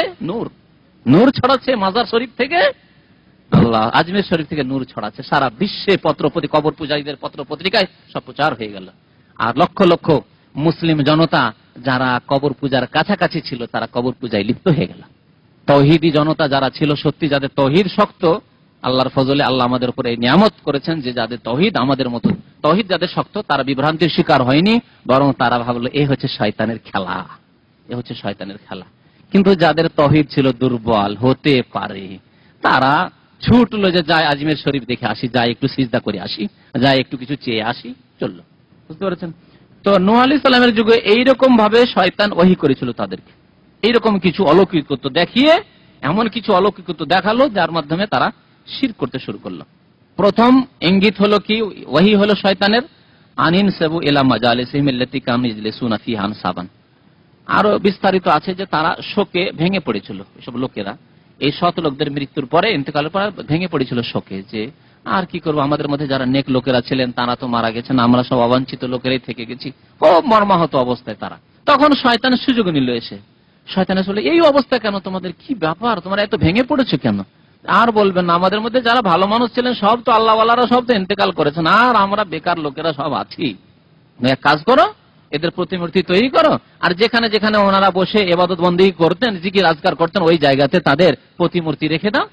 নূর ছড়াচ্ছে মাজার শরীফ থেকে, আল্লাহ আজমের শরীফ থেকে নূর ছড়াচ্ছে। সারা বিশ্বে কবর পূজারীদের পত্র পত্রিকায় সব প্রচার হয়ে গেল। আর লক্ষ লক্ষ মুসলিম জনতা যারা কবর পূজার কাছাকাছি ছিল, তারা কবর পূজায় লিপ্ত হয়ে গেল। তৌহিদি জনতা যারা ছিল, সত্যি যাদের তৌহিদ শক্ত, আল্লাহর ফজলে আল্লাহ আমাদের উপরে এই নিয়ামত করেছেন যে যাদের তৌহিদ আমাদের মতো তৌহিদ যাদের শক্ত, তারা বিভ্রান্তির শিকার হয়নি, বরং তারা ভাবলো এ হচ্ছে শয়তানের খেলা, এ হচ্ছে শয়তানের খেলা। কিন্তু যাদের তৌহিদ ছিল দুর্বল, হতে পারে তারা ছুটলো যে যায় আজমের শরীফ দেখে আসি, যায় একটু সিজদা করে আসি, যায় একটু কিছু চেয়ে আসি, চললো। বুঝতে পেরেছেন? তো নূহ আলাইহিস সালামের যুগে এইরকম ভাবে শয়তান ওহী করেছিল তাদেরকে, এইরকম কিছু অলৌকিকত্ব দেখিয়ে, এমন কিছু অলৌকিকত্ব দেখালো যার মাধ্যমে তারা শিরক করতে শুরু করলো। প্রথম ইঙ্গিত হলো কি, ওহী হলো শয়তানের, আনিন সাবু ইলা মাজালিসিহিম আল্লাতী কানু ইয়াজলিসুনা ফিহা আনসাবান। আরো বিস্তারিত আছে যে তারা শোকে ভেঙে পড়েছিল, এসব লোকেরা এই সৎ লোকদের মৃত্যুর পরে, ইন্তেকালের পরে ভেঙে পড়েছিল শোকে, যে আর কি করবো, আমাদের মধ্যে যারা নেক লোকেরা ছিলেন তারা তো মারা গেছেন, আমরা সব অবাঞ্ছিত লোকেরাই থেকে গেছি, খুব মর্মাহত অবস্থায় তারা। তখন শয়তান সুযোগ নিল এসে, শয়তান বলে এই অবস্থা কেন তোমাদের, কি ব্যাপার, তোমরা এত ভেঙে পড়েছো কেন? আর বলবেন না, আমাদের মধ্যে যারা ভালো মানুষ ছিলেন সব তো আল্লাহওয়ালারা সব তো ইন্তেকাল করেছেন, আর আমরা বেকার লোকেরা সব আছি। এক কাজ করো, এদের প্রতিমূর্তি তৈরি করো, আর যেখানে যেখানে ওনারা বসে ইবাদত বন্দেগী করতেন, জিকির আজকার করতেন, ওই জায়গাতে তাদের প্রতিমূর্তি রেখে দাও।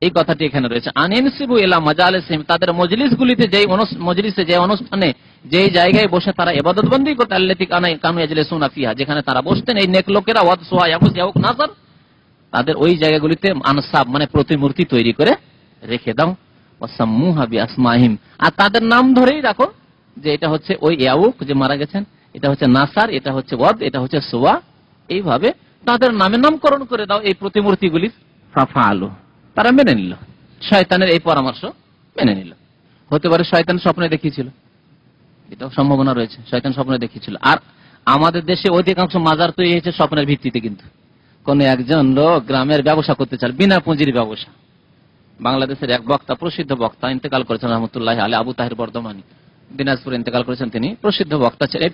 এই কথাটি এখানে রয়েছে, আনিনসিবু ইলা মাজালিসিহিম, তাদের মজলিসগুলিতে, যে অনুষ্ঠানে, যেই জায়গায় বসে তারা ইবাদত বন্দেগী করতেন, আল্লাতী কানু ইয়াজলিসুনা ফিহা, যেখানে তারা বসতেন এই নেক লোকেরা, ওয়াদ সুহা ইয়াকুস ইয়াউক নাসার, তাদের ওই জায়গাগুলিতে আনসাব মানে প্রতিমূর্তি তৈরি করে রেখে দাও। ওয়াসাম্মুহা বিআসমাহিম, আর তাদের নাম ধরেই রাখো, যে এটা হচ্ছে ওই ইয়াউক যে মারা গেছেন, এটা হচ্ছে নাসার, এটা হচ্ছে ওয়াদ, এটা হচ্ছে সুয়া, এইভাবে তাদের নামে নামকরণ করে দাও এই প্রতিমূর্তিগুলি। ফাফালু, তারা মেনে নিল, শয়তানের এই পরামর্শ মেনে নিল। হতে পারে শয়তান স্বপ্নে দেখিয়েছিল, এটাও সম্ভাবনা রয়েছে, শয়তান স্বপ্নে দেখিয়েছিল। আর আমাদের দেশে অধিকাংশ মাজার তৈরি হয়েছে স্বপ্নের ভিত্তিতে। কিন্তু কোন একজন লোক গ্রামের ব্যবসা করতে চান, বিনা পুঁজির ব্যবসা। বাংলাদেশের এক বক্তা, প্রসিদ্ধ বক্তা, ইন্তেকাল করেছেন রহমতুল্লাহ আলাইহি, আবু তাহের বর্ধমানী, দিনাজপুরে ইন্তেকাল করেছেন। তিনি প্রসিদ্ধ বক্তা ছিলেন,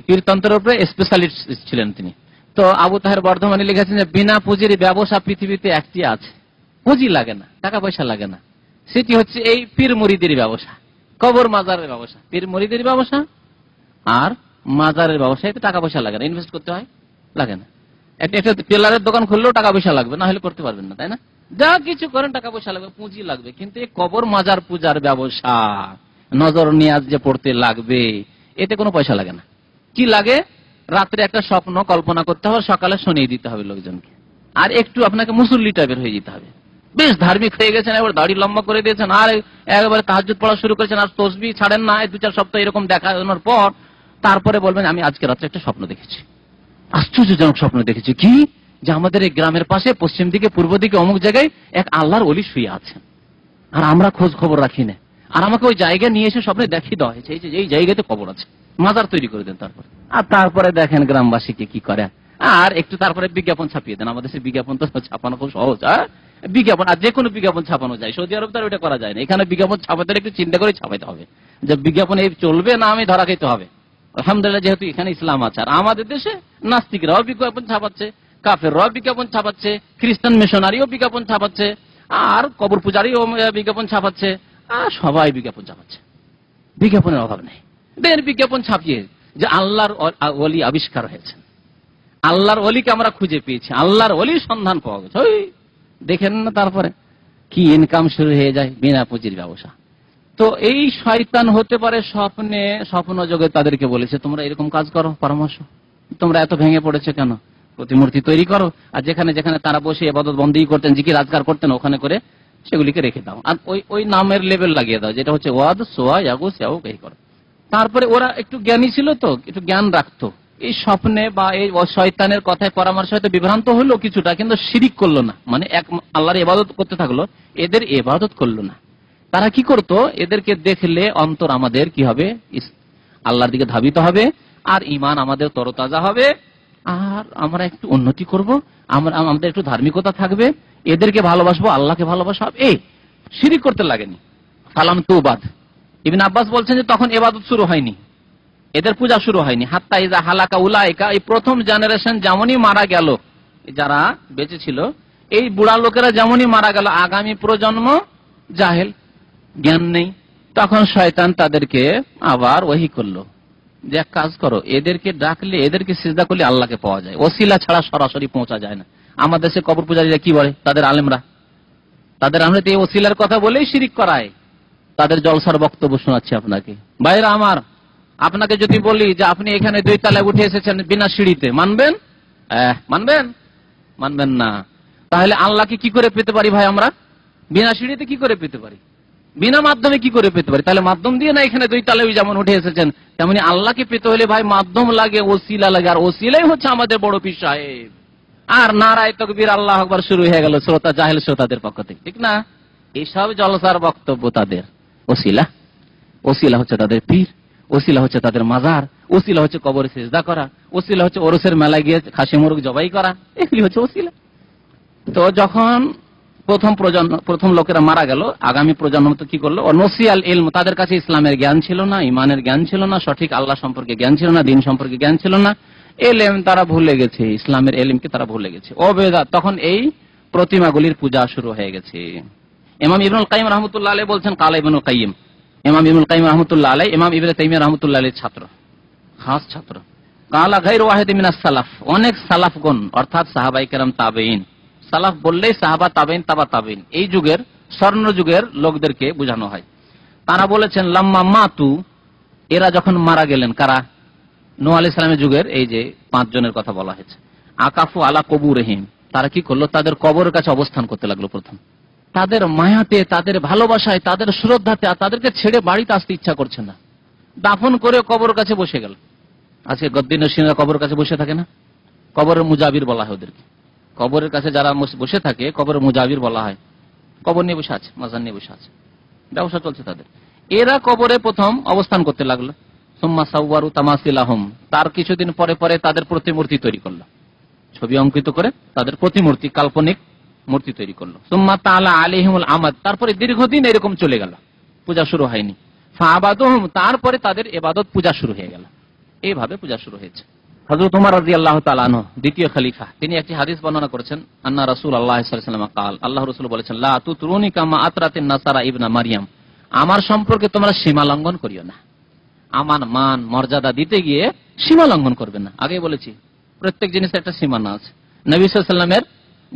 পীরতন্ত্রের উপরে স্পেশালিস্ট ছিলেন তিনি। তো আবু তাহের বর্ধমানী লিখেছেন যে বিনা পুঁজির ব্যবসা পৃথিবীতে একটি আছে, পুঁজি লাগে না, টাকা পয়সা লাগে না, সেটি হচ্ছে এই পীর মুরিদের ব্যবসা, কবর মাজারের ব্যবসা। পীর মুরিদের ব্যবসা আর মাজারের ব্যবসা, এতে টাকা পয়সা লাগে না, ইনভেস্ট করতে হয়, লাগে না। একটা টেলারের দোকান খুললেও টাকা পয়সা লাগবে, না হলে করতে পারবেন না, তাই না? যা কিছু করেন টাকা পয়সা লাগবে, পুঁজি লাগবে। কিন্তু এই কবর মাজার পূজার ব্যবসা, নজর নিয়াজ যে পড়তে লাগবে, এতে কোনো পয়সা লাগে না। কি লাগে? রাত্রে একটা স্বপ্ন কল্পনা করতে হবে, সকালে শুনিয়ে দিতে হবে লোকজনকে। আর একটু আপনাকে মুসল্লি টাইপের হয়ে যেতে হবে, বেশ ধার্মিক হয়ে গেছেন, এবার দাড়ি লম্বা করে দিয়েছেন, আর একেবারে তাহাজ্জুদ পড়া শুরু করেছেন, আর তসবিহ ছাড়েন না। 2-4 সপ্তাহ এরকম দেখানোর পর তারপরে বলবেন আমি আজকে রাত্রে একটা স্বপ্ন দেখেছি, আশ্চর্যজনক স্বপ্ন দেখেছি। কি? যে আমাদের এই গ্রামের পাশে পশ্চিম দিকে পূর্ব দিকে অমুক জায়গায় এক আল্লাহর ওলি শুয়ে আছেন, আর আমরা খোঁজ খবর রাখি না, আর আমাকে ওই জায়গায় নিয়ে এসে স্বপ্নে দেখিয়ে দেওয়া হয়েছে এই জায়গাতে কবর আছে, মাজার তৈরি করে দেন। তারপরে দেখেন গ্রামবাসীকে কি করে, আর একটু তারপরে বিজ্ঞাপন ছাপিয়ে দেন। আমাদের দেশে বিজ্ঞাপন তো ছাপানো খুব সহজ, বিজ্ঞাপন, আর যে কোনো বিজ্ঞাপন ছাপানো যায়। সৌদি আরব তো ওটা করা যায় না। এখানে বিজ্ঞাপন ছাপাতে একটু চিন্তা করে ছাপাইতে হবে যে বিজ্ঞাপন এই চলবে না আমি ধরা খাইতে হবে। আলহামদুলিল্লাহ, যেহেতু এখানে ইসলাম আছে। আর আমাদের দেশে নাস্তিকরাও বিজ্ঞাপন ছাপাচ্ছে, কাফেররাও বিজ্ঞাপন ছাপাচ্ছে, খ্রিস্টান মিশনারিও বিজ্ঞাপন ছাপাচ্ছে, আর কবর পূজারিও বিজ্ঞাপন ছাপাচ্ছে, আর সবাই বিজ্ঞাপন ছাপাচ্ছে। বিজ্ঞাপনের অভাব নেই। দেন বিজ্ঞাপন ছাপিয়ে যে আল্লাহর ওলি আবিষ্কার হয়েছে, আল্লাহর ওলিকে আমরা খুঁজে পেয়েছি, আল্লাহর ওলির সন্ধান পাওয়া গেছে, ওই দেখেন না, তারপরে কি ইনকাম শুরু হয়ে যায়, বিনা পুঁজির ব্যবসা। তো এই শয়তান হতে পারে স্বপ্নে, স্বপ্ন যোগে তাদেরকে বলেছে তোমরা এরকম কাজ করো, পরামর্শ, তোমরা এত ভেঙে পড়েছে কেন, প্রতিমূর্তি তৈরি করো, আর যেখানে যেখানে তারা বসে ইবাদত বন্দেগী করতেন, জিকির আজকার করতেন, ওখানে করে সেগুলিকে রেখে দাও, আর ওই নামের লেবেল লাগিয়ে দাও, যেটা হচ্ছে ওয়াদ, সোয়া, ইয়াগুস, ইয়াউক, এই করো। তারপরে ওরা একটু জ্ঞানী ছিল তো, একটু জ্ঞান রাখতো, এই স্বপ্নে বা এই শয়তানের কথায় পরামর্শ হয়তো বিভ্রান্ত হলো কিছুটা, কিন্তু শিরিক করলো না, মানে এক আল্লাহর ইবাদত করতে থাকলো, এদের ইবাদত করলো না। তারা কি করতো, এদেরকে দেখলে অন্তর আমাদের কি হবে, আল্লাহর দিকে ধাবিত হবে, আর ঈমান আমাদের তরতাজা হবে, আর আমরা একটু উন্নতি করব, আমাদের একটু ধার্মিকতা থাকবে, এদেরকে ভালোবাসবো, আল্লাহকে ভালোবাসা হবে। এই শিরিক করতে লাগেনি। ফালাম তুবাদ, ইবনে আব্বাস বলছেন যে তখন ইবাদত শুরু হয়নি, এদের পূজা শুরু হয়নি। হাত্তা ইজা হালাকা উলাইকা, এই প্রথম জেনারেশন যেমনই মারা গেল, যারা বেঁচে ছিল এই বুড়া লোকেরা যেমনই মারা গেল, আগামী প্রজন্ম জাহেল, জ্ঞান নেই, তখন শয়তান তাদেরকে আবার ওহী করলো যে এক কাজ করো, এদেরকে ডাকলে, এদেরকে সিজদা করলে আল্লাহকে পাওয়া যায়, ওসিলা ছাড়া সরাসরি পৌঁছা যায় না। আমাদের দেশে কবর পূজারীরা কি বলে, তাদের আলেমরা, তাদের আমরা এই ওসিলার কথা বলেই শিরিক করায়, তাদের জলসার বক্তব্য শোনাচ্ছি আপনাকে। ভাইরা আমার, আপনাকে যদি বলি যে আপনি এখানে 2 তলায় উঠে এসেছেন বিনা সিঁড়িতে, মানবেন? মানবেন? মানবেন না। তাহলে আল্লাহকে কি করে পেতে পারি ভাই আমরা? বিনা সিঁড়িতে কি করে পেতে পারি, বিনা মাধ্যমে কি করে পেতে পারি? তাহলে মাধ্যম দিয়ে না, এখানে 2 তলায় যেমন উঠে এসেছেন, তেমনি আল্লাহকে পেতে হলে ভাই মাধ্যম লাগে, ওসিলা লাগে, আর ওসিলাই হচ্ছে আমাদের বড় পীর সাহেব। আর নারায়ে তাকবীর, আল্লাহু আকবার শুরু হয়ে গেল শ্রোতা, জাহেল শ্রোতাদের পক্ষ থেকে, ঠিক না? এইসব জলসার বক্তব্য তাদের। ওসিলা, ওসিলা হচ্ছে তাদের পীর, ওসিলা হচ্ছে তাদের মাজার, ওসিলা হচ্ছে কবরে সিজদা করা, ওসিলা হচ্ছে ওরসের মেলায় গিয়ে খাসি মুরগ জবাই করা, এগুলি হচ্ছে ওসিলা। তো যখন প্রথম লোকেরা মারা গেল, আগামী প্রজন্ম তো কি করলো, নসিয়াল ইলম, তাদের কাছে ইসলামের জ্ঞান ছিল না, ইমানের জ্ঞান ছিল না, সঠিক আল্লাহ সম্পর্কে জ্ঞান ছিল না, দিন সম্পর্কে জ্ঞান ছিল না, এলেম তারা ভুলে গেছে, ইসলামের এলিমকে তারা ভুলে গেছে। ওবেদা, তখন এই প্রতিমাগুলির পূজা শুরু হয়ে গেছে। ইমাম ইবনুল কাইয়িম রাহমাতুল্লাহ আলাইহি বলছেন, কালা ইবনুল কাইয়িম, ইমাম ইবনুল কাইয়িম রাহমাতুল্লাহ আলাইহি ইমাম ইবনে তাইমিয়া রাহমাতুল্লাহ আলাইহির ছাত্র, খাস ছাত্র। কালা গায়রু ওয়াহিদ মিনাস সালাফ, অনেক সালাফগণ অর্থাৎ সাহাবায়ে কেরাম, তাবেঈন, সালাফ বললেই সাহাবা, তাবেঈন, তাবা তাবেঈন, এই যুগের স্বর্ণ যুগের লোকদেরকে বোঝানো হয়। তারা বলেছেন লাম্মা মাতু, এরা যখন মারা গেলেন, কারা? নূহ আলাইহিস সালামের যুগের এই যে 5 জনের কথা বলা হয়েছে। আকাফু আলা কবুরহিম, তারা কি করলো, তাদের কবরের কাছে অবস্থান করতে লাগলো। প্রথম তাদের মায়াতে, তাদের ভালোবাসায়, তাদের শ্রদ্ধাতে, আর তাদেরকে ছেড়ে বাড়িতে আসতে ইচ্ছা করছে না, দাফন করে কবরের কাছে বসে গেল। আজকে গদ্দিনশীনরা কবরের কাছে বসে থাকে না, কবরের মুজাবির বলা হয় ওদেরকে। কবরের কাছে যারা বসে থাকে, কবরের মুজাবির বলা হয়। কবর নিয়ে বসে আছে, মাজার নিয়ে বসে আছে, ব্যবসা চলছে তাদের। এরা কবরে প্রথম অবস্থান করতে লাগলো। সুম্মা সাওয়ারু তামাসিলাহুম, তার কিছুদিন পরে পরে তাদের প্রতিমূর্তি তৈরি করলো, ছবি অঙ্কিত করে তাদের প্রতিমূর্তি, কাল্পনিক মূর্তি তৈরি করলো। সুম্মা তাআলা আলাইহিমুল আমাদ, তারপরে দীর্ঘদিন এরকম চলে গেল, পূজা শুরু হয়নি। ফাআবাদুহুম, তারপরে তাদের ইবাদত পূজা শুরু হয়ে গেল। এইভাবে পূজা শুরু হয়েছে। হযরত ওমর রাদিয়াল্লাহু তাআলা আনহু দ্বিতীয় খলিফা, তিনি একটি হাদিস বর্ণনা করেছেন, আন্না রাসূলুল্লাহ সাল্লাল্লাহু আলাইহি ওয়াসাল্লাম قال, আল্লাহ রাসূল বলেছেন, লা তুতরুনি কামা আতরাতিন নাসারা ইবনা মারইয়াম, আমার সম্পর্কে তোমরা সীমা লঙ্ঘন করিও না। আমার মান মর্যাদা দিতে গিয়ে সীমা লঙ্ঘন করবে না। আগে বলেছি প্রত্যেক জিনিসের একটা সীমানা আছে। নবী সাল্লাল্লাহু আলাইহি ওয়াসাল্লামের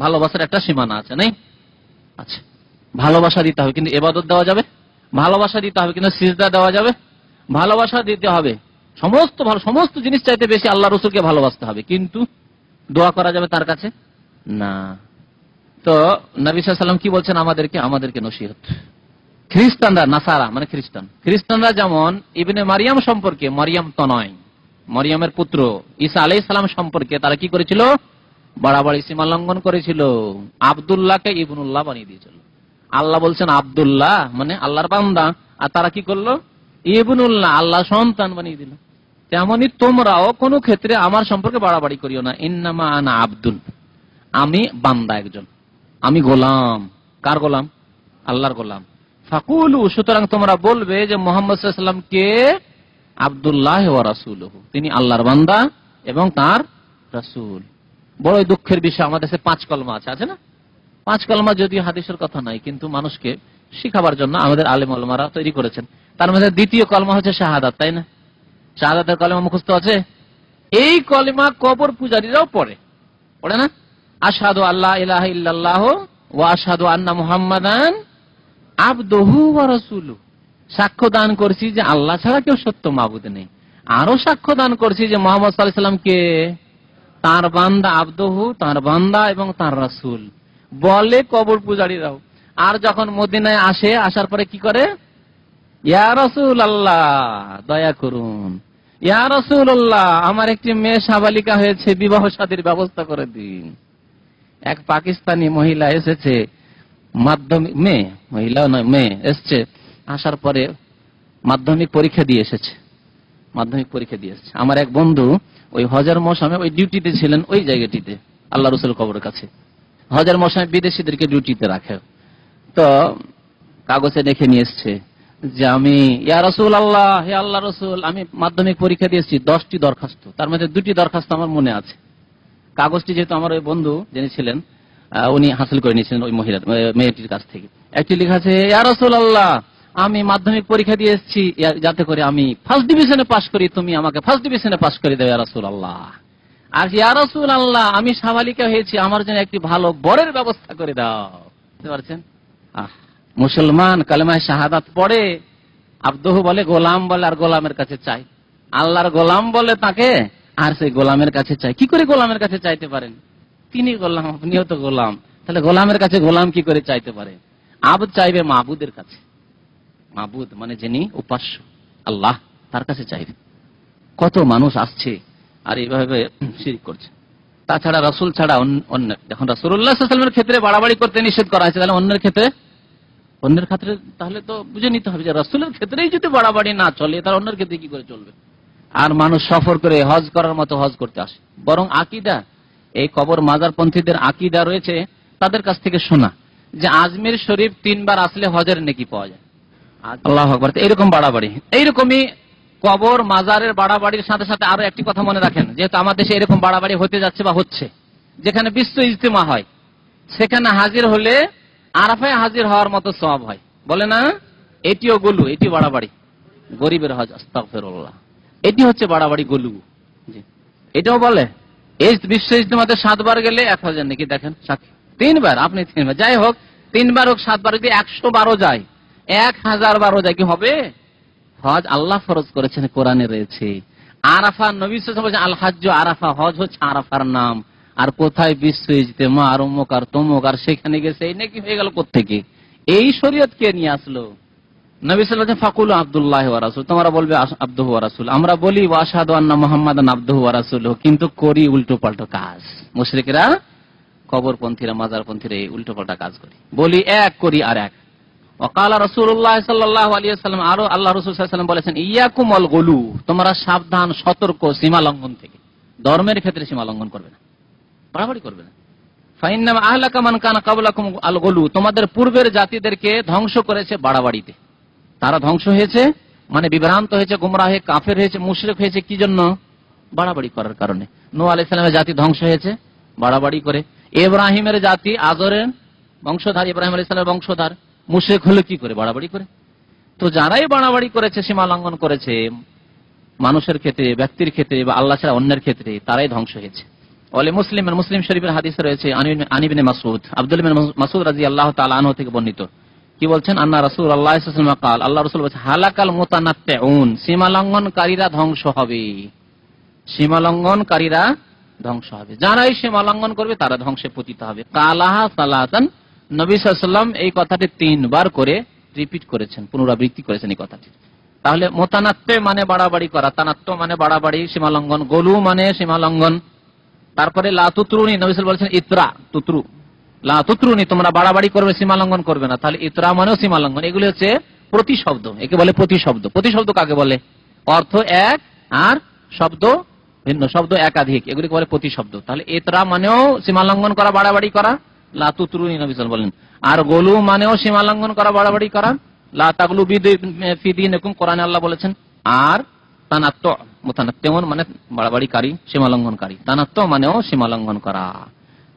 ভালোবাসার একটা সীমানা আছে, নাই? আচ্ছা, ভালোবাসা দিতে হবে কিন্তু ইবাদত দেওয়া যাবে, ভালোবাসা দিতে হবে কিন্তু সিজদা দেওয়া যাবে, ভালোবাসা দিতে হবে সমস্ত জিনিস চাইতে বেশি আল্লাহ রাসূলকে ভালোবাসতে হবে, কিন্তু দোয়া করা যাবে তার কাছে না। তো নবী সাল্লাল্লাহু আলাইহি ওয়াসাল্লাম কি বলছেন আমাদেরকে নসিহত। খ্রিস্টানরা, নাসারা মানে খ্রিস্টানরা যেমন ইবনে মারিয়াম সম্পর্কে, মারিয়াম তো নয়, মারিয়ামের পুত্র ঈসা আলাইহিস সালাম সম্পর্কে তারা কি করেছিল? বাড়াবাড়ি সীমা লঙ্ঘন করেছিল। আব্দুল্লাহকে ইবনুল্লাহ বানিয়ে দিয়েছিল। আল্লাহ বলছেন আব্দুল্লাহ মানে আল্লাহর বান্দা, আর তারা কি করলো? ইবনুল্লাহ, আল্লাহ সন্তান বানিয়ে দিল। তেমনি তোমরাও কোন ক্ষেত্রে আমার সম্পর্কে বাড়াবাড়ি করিও না। ইন্নামা আনা আব্দুল, আমি বান্দা একজন, আমি গোলাম। কার গোলাম? আল্লাহর গোলাম। ফাকুলু, সুতরাং তোমরা বলবে যে মুহাম্মদ সাল্লাল্লাহু আলাইহি ওয়াসাল্লাম কে? আব্দুল্লাহ ওয়া রাসূলুহু, তিনি আল্লাহর বান্দা এবং তার রাসূল। বড় দুঃখের বিষয়, আমাদের দেশে 5 কলমা আছে না? 5 কলমা যদিও হাদিসের কথা নাই, কিন্তু মানুষকে শিখাবার জন্য আমাদের আলেম ওলামারা তৈরি করেছেন। তার মধ্যে দ্বিতীয় কলমা হচ্ছে শাহাদাত, তাই না? শাহাদাতের কলমা মুখস্থ আছে। এই কলমা কবর পূজারীরাও পড়ে না? আশহাদু আল্লা ইলাহা ইল্লাল্লাহ ওয়া আশহাদু আন্না মুহাম্মাদান আবদুহু ওয়া রাসূলুহু, সাক্ষ্য দান করছি যে আল্লাহ ছাড়া কেউ সত্য মাবুদ নেই, আরো সাক্ষ্য দান করছি যে মুহাম্মদ সাল্লাল্লাহু আলাইহি ওয়াসাল্লাম কে? তার বান্দা, আবদুহু তার বান্দা এবং তার রাসূল বলে কবর পূজারীরাও। আর যখন মদিনায় আসে, আসার পরে কি করে? ইয়া রাসূলুল্লাহ, দয়া করুন, ইয়া রাসূলুল্লাহ, আমার একটি মেয়ে সাবালিকা হয়েছে, বিবাহ শাদীর ব্যবস্থা করে দিন। এক পাকিস্তানি মহিলা এসেছে, মাধ্যমিক মেয়ে এসছে, আসার পরে মাধ্যমিক পরীক্ষা দিয়ে এসেছে। আমার এক বন্ধু ওই হজের মৌসুমে ওই ডিউটিতে ছিলেন, ওই জায়গাটিতে আল্লাহ রাসূল কবরের কাছে। হজের মৌসুমে বিদেশিদেরকে ডিউটিতে রাখে। তো কাগজে লিখে নিয়ে এসছে যে আমি, ইয়া রাসূলুল্লাহ, হে আল্লাহ রাসূল, আমি মাধ্যমিক পরীক্ষা দিয়েছি, 10টি দরখাস্ত, তার মধ্যে 2টি দরখাস্ত আমার মনে আছে। কাগজটি যেহেতু আমার ওই বন্ধু যিনি ছিলেন উনি হাসিল করে নিয়েছিলেন ওই মেয়েটির কাছ থেকে। একটি লেখা আছে, ইয়া রাসূলুল্লাহ, আমি মাধ্যমিক পরীক্ষা দিয়ে এসেছি যাতে করে আমি ফার্স্ট ডিভিশনে পাশ করি, তুমি আমাকে ফার্স্ট ডিভিশনে পাশ করে দাও ইয়া রাসূলুল্লাহ। আর ইয়া রাসূলুল্লাহ, আমি সাবালিকা হয়েছি, আমার জন্য একটি ভালো বরের ব্যবস্থা করে দাও। বুঝতে পারছেন? মুসলমান কালেমায়ে শাহাদাত পড়ে, আব্দুহু বলে, গোলাম বলে, আর গোলামের কাছে চাই। আল্লাহর গোলাম বলে তাকে, আর সেই গোলামের কাছে চাই। কি করে গোলামের কাছে চাইতে পারেন? তিনি গোলাম, আপনিও তো গোলাম, তাহলে গোলামের কাছে গোলাম কি করে চাইতে পারে? আবদ চাইবে মাবুদের কাছে। মাবুদ মানে যিনি উপাস্য, আল্লাহ, তার কাছে চাইবে। কত মানুষ আসছে আর এইভাবে শিরক করছে। তাছাড়া রাসূল ছাড়া অন্য, যখন রাসূলুল্লাহ সাল্লাল্লাহু আলাইহি ওয়াসাল্লামের ক্ষেত্রে বাড়াবাড়ি করতে নিষেধ করা হয়েছে, তাহলে অন্যের ক্ষেত্রে তাহলে তো বুঝে নিতে হবে যে রাসূলের ক্ষেত্রেই যদি বাড়াবাড়ি না চলে, তাহলে অন্যের ক্ষেত্রে কি করে চলবে? আর মানুষ সফর করে হজ করার মতো হজ করতে আসে। বরং আকীদা, এই কবর মাজারপন্থীদের আকীদা রয়েছে, তাদের কাছ থেকে শোনা যে আজমির শরীফ 3 বার আসলে হজের নেকি পাওয়া যায়। আল্লাহু আকবার। এরকম বাড়াবাড়ি, এইরকমই কবর মাজারের বাড়াবাড়ির সাথে সাথে আরো একটি কথা মনে রাখেন, যেহেতু আমাদের দেশে এরকম বাড়াবাড়ি হতে যাচ্ছে বা হচ্ছে, যেখানে বিশ্ব ইজতেমা হয় সেখানে হাজির হলে আরাফায় হাজির হওয়ার মতো সওয়াব হয়, বলে না? এটিও গলু, এটি বাড়াবাড়ি। গরিবের হজ, আস্তাগফিরুল্লাহ, এটি হচ্ছে বাড়াবাড়ি, গলু। এটাও বলে এই বিশ্ব ইজতেমাতে 7 বার গেলে 1000 নাকি, দেখেন 3 বার, আপনি 3 বার, যাই হোক 3 বার হোক 7 বার, যদি 100 বারও যায়, 1000 বারও যায়, কি হবে? হজ আল্লাহ ফরজ করেছেন, কোরআনে রয়েছে। আরাফা, নবী সাল্লাল্লাহু আলাইহি ওয়াসাল্লাম আল হাজ্জু আরাফা, হজ হচ্ছে আরাফার নাম। আর কোথায় বিশ্ব ইজতেমা আর অমুক আর তমুক, আর সেখানে গেছে এই নাকি হয়ে গেল কোত্থেকে? এই শরীয়ত কে নিয়ে আসলো? নবী সাল্লাল্লাহু আলাইহি ওয়াসাল্লাম ফাকুলু আব্দুল্লাহ ওয়া রাসূল, তোমরা বলবে আব্দুহু ওয়া রাসূল। আমরা বলি ওয়া আশহাদু আন্না মুহাম্মাদান আব্দুহু ওয়া রাসূলুহু, কিন্তু করি উল্টো পাল্টা কাজ। মুশরিকরা, কবরপন্থীরা, মাজারপন্থীরা এই উল্টো পাল্টা কাজ করে, বলি এক, করি আর এক। ওয়াকালা রাসূলুল্লাহ সাল্লাল্লাহু আলাইহি ওয়াসাল্লাম, আর আল্লাহ রাসূল সাল্লাল্লাহু আলাইহি ওয়াসাল্লাম বলেছেন, ইয়াকুমুল গুলু, তোমরা সাবধান, সতর্ক সীমা লঙ্ঘন থেকে। ধর্মের ক্ষেত্রে সীমা লঙ্ঘন করবে না, বাড়াবাড়ি করবে না। ফাইন্নামা আহলাকা মান কানা ক্বাবলাকুম আল গুলু, তোমাদের পূর্বের জাতিদেরকে ধ্বংস করেছে বাড়াবাড়িতে। তারা ধ্বংস হয়েছে মানে বিভ্রান্ত হয়েছে, গোমরাহ হয়ে কাফের হয়েছে, মুশরিক হয়েছে, কি জন্য? বাড়াবাড়ি করার কারণে। নূহ আলাইহিস সালামের জাতি ধ্বংস হয়েছে বাড়াবাড়ি করে। ইব্রাহিমের জাতি আজরের বংশধর, ইব্রাহিম আলাইহিস সালামের বংশধর, মুশরিক হলো কি করে? বাড়াবাড়ি করে। তো যারাই বাড়াবাড়ি করেছে, সীমা লঙ্ঘন করেছে, মানুষের ক্ষেত্রে, ব্যক্তির ক্ষেত্রে বা আল্লাহ ছাড়া অন্যের ক্ষেত্রে, তারাই ধ্বংস হয়েছে। ওয়ালি মুসলিম শরীফের হাদিসে রয়েছে আনী ইবনে মাসউদ, আব্দুল্লাহ ইবনে মাসউদ রাদিয়াল্লাহু তাআলা আনহু থেকে বর্ণিত, কি বলছেন? আন্না রাসূলুল্লাহ সাল্লাল্লাহু আলাইহি ওয়াসাল্লাম قال, আল্লাহ রাসূল বলেছেন, হালাকাল মুতানাত্তিউন, সীমা লঙ্ঘনকারীরা ধ্বংস হবে। সীমা লঙ্ঘনকারীরা ধ্বংস হবে, যারাই সীমা লঙ্ঘন করবে তারা ধ্বংসে পতিত হবে। কালাহা সালাতান, নবী সাল্লাল্লাহু আলাইহি ওয়াসাল্লাম এই কথাটি 3 বার করে রিপিট করেছেন, পুনরাবৃত্তি করেছেন এই কথাটি। তাহলে মোতানাত্তে মানে বাড়াবাড়ি করা, তানাত্ত মানে বাড়াবাড়ি, সীমা লঙ্ঘন, গোলু মানে সীমা লঙ্ঘন। তারপরে লা তুতরুনি, নবী সাল্লাল্লাহু আলাইহি ওয়াসাল্লাম বলেছেন ইতরা, তুতরু, লা তুতরুনি, তোমরা বাড়াবাড়ি করবে, সীমা লঙ্ঘন করবে না। তাহলে ইতরা মানেও সীমা লঙ্ঘন। এগুলি হচ্ছে প্রতিশব্দ, একে বলে প্রতিশব্দ। প্রতিশব্দ কাকে বলে? অর্থ এক আর শব্দ ভিন্ন, শব্দ একাধিক, এগুলিকে বলে প্রতিশব্দ। তাহলে ইতরা মানেও সীমা লঙ্ঘন করা, বাড়াবাড়ি করা, লা তুতরুনি নবী সাল্লাল্লাহু আলাইহি ওয়াসাল্লাম বলেন। আর গোলু মানেও সীমা লঙ্ঘন করা, বাড়াবাড়ি করা, লা তাগলু ফি দীনিকুম, কোরআনে আল্লাহ বলেছেন। আর তানাত্তু, মুতানাত্তিউন মানে বাড়াবাড়িকারী, সীমা লঙ্ঘনকারী। তানাত্তু মানেও সীমা লঙ্ঘন করা।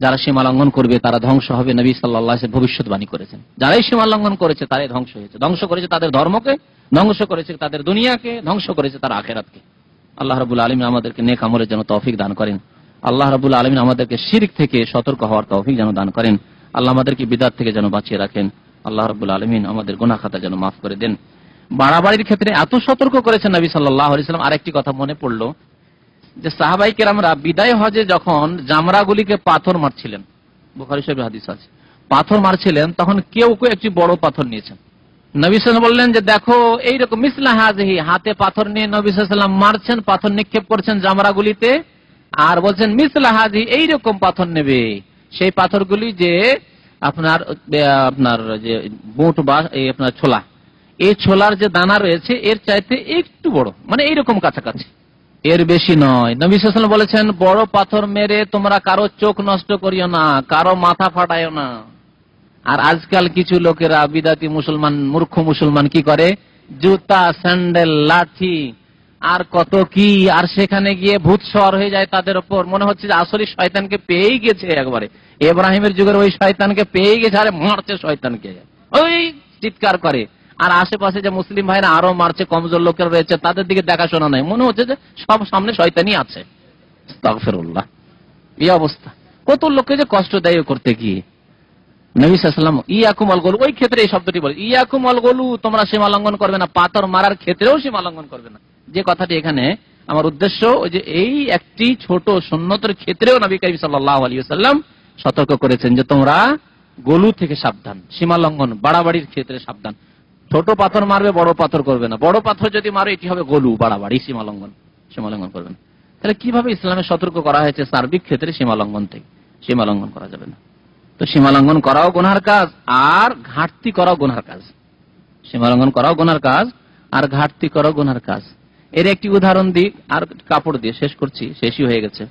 যারা সীমা লঙ্ঘন করবে তারা ধ্বংস হবে, নবী সাল্লাল্লাহু আলাইহি ওয়াসাল্লাম ভবিষ্যৎবাণী করেছেন। যারাই সীমা লঙ্ঘন করেছে তারাই ধ্বংস হয়েছে। ধ্বংস করেছে তাদের ধর্মকে, ধ্বংস করেছে তাদের দুনিয়াকে, ধ্বংস করেছে তার আখিরাতকে। আল্লাহ রাব্বুল আলামিন আমাদেরকে নেক আমলের জন্য তৌফিক দান করেন। আল্লাহ রাব্বুল আলামিন আমাদেরকে শিরক থেকে সতর্ক হওয়ার তৌফিক যেন দান করেন। আল্লাহ আমাদেরকে বিদআত থেকে যেন বাঁচিয়ে রাখেন। আল্লাহ রাব্বুল আলামিন আমাদের গুনাহ খাতা যেন মাফ করে দেন। বাড়াবাড়ির ক্ষেত্রে এত সতর্ক করেছেন নবী সাল্লাল্লাহু আলাইহি ওয়াসাল্লাম। আরেকটি কথা মনে পড়লো, যে সাহাবায়ে কেরামরা বিদায় হজে যখন জামরাগুলিকে পাথর মারছিলেন, বুখারী শরীফের হাদিস আছে, পাথর মারছিলেন, তখন কেউ কেউ একটি বড় পাথর নিয়েছেন। নবী সাল্লাল্লাহু আলাইহি ওয়াসাল্লাম বললেন যে দেখো এইরকম মিসলা হাযিহি, হাতে পাথর নিয়ে নবী সাল্লাল্লাহু আলাইহি ওয়াসাল্লাম মারছেন, পাথর নিক্ষেপ করছেন জামরাগুলিতে, আর বলছেন মিসলা হাযিহি, এইরকম পাথর নেবে। সেই পাথরগুলি যে আপনার যে বুট বা আপনার ছোলা, এই ছোলার যে দানা রয়েছে এর চাইতে একটু বড়, মানে এইরকম কাছাকাছি, এর বেশি নয়। নবী সাল্লাল্লাহু আলাইহি ওয়াসাল্লাম বলেছেন বড় পাথর মেরে তোমরা কারো চোখ নষ্ট করিও না, কারো মাথা ফাটাইও না। আর আজকাল কিছু লোকেরা বিদাতি মুসলমান, মূর্খ মুসলমান কি করে, জুতা, স্যান্ডেল, লাঠি আর কত কি, আর সেখানে গিয়ে ভূত সওয়ার হয়ে যায় তাদের উপর। মনে হচ্ছে যে আসলে শয়তানকে পেয়েই গেছে, একবারে ইব্রাহিমের যুগের ওই শয়তানকে পেয়েই গেছে, আরে মারছে শয়তানকে, ওই চিৎকার করে। আর আশেপাশে যে মুসলিম ভাইরা আরো মারছে, কমজোর লোকের রয়েছে, তাদের দিকে দেখাশোনা নাই, মনে হচ্ছে যে সব সামনে শয়তানই আছে। আস্তাগফিরুল্লাহ, এই অবস্থা। কত লোককে যে কষ্ট দেয় করতে গিয়ে। নবী সাল্লাল্লাহু আলাইহি ওয়াসাল্লাম ইয়াকুম আল গোলু, ওই ক্ষেত্রে এই শব্দটি বলে, ইয়াকুম আল গোলু, তোমরা সীমা লঙ্ঘন করবে না, পাথর মারার ক্ষেত্রেও সীমা লঙ্ঘন করবে না। যে কথাটি এখানে আমার উদ্দেশ্য, ওই যে এই একটি ছোট সুন্নতের ক্ষেত্রেও নবী করিম সাল্লাল্লাহু আলাইহি ওয়াসাল্লাম সতর্ক করেছেন যে তোমরা গোলু থেকে সাবধান, সীমা লঙ্ঘন, বাড়াবাড়ির ক্ষেত্রে সাবধান। ছোট পাথর মারবে, বড় পাথর করবে না। বড় পাথর যদি মারো এটি হবে গোলু, বাড়াবাড়ি, সীমা লঙ্ঘন করবে না। তাহলে কিভাবে ইসলামে সতর্ক করা হয়েছে সার্বিক ক্ষেত্রে সীমা লঙ্ঘন থেকে? সীমা লঙ্ঘন করা যাবে না। তো সীমা লঙ্ঘন করাও গুনাহর কাজ, আর ঘাটতি করাও গুনাহর কাজ। সীমা লঙ্ঘন করাও গুনাহর কাজ, আর ঘাটতি করাও গুনাহর কাজ। এর একটি উদাহরণ দিই, আর কাপড় দিয়ে শেষ করছি, শেষই হয়ে গেছে।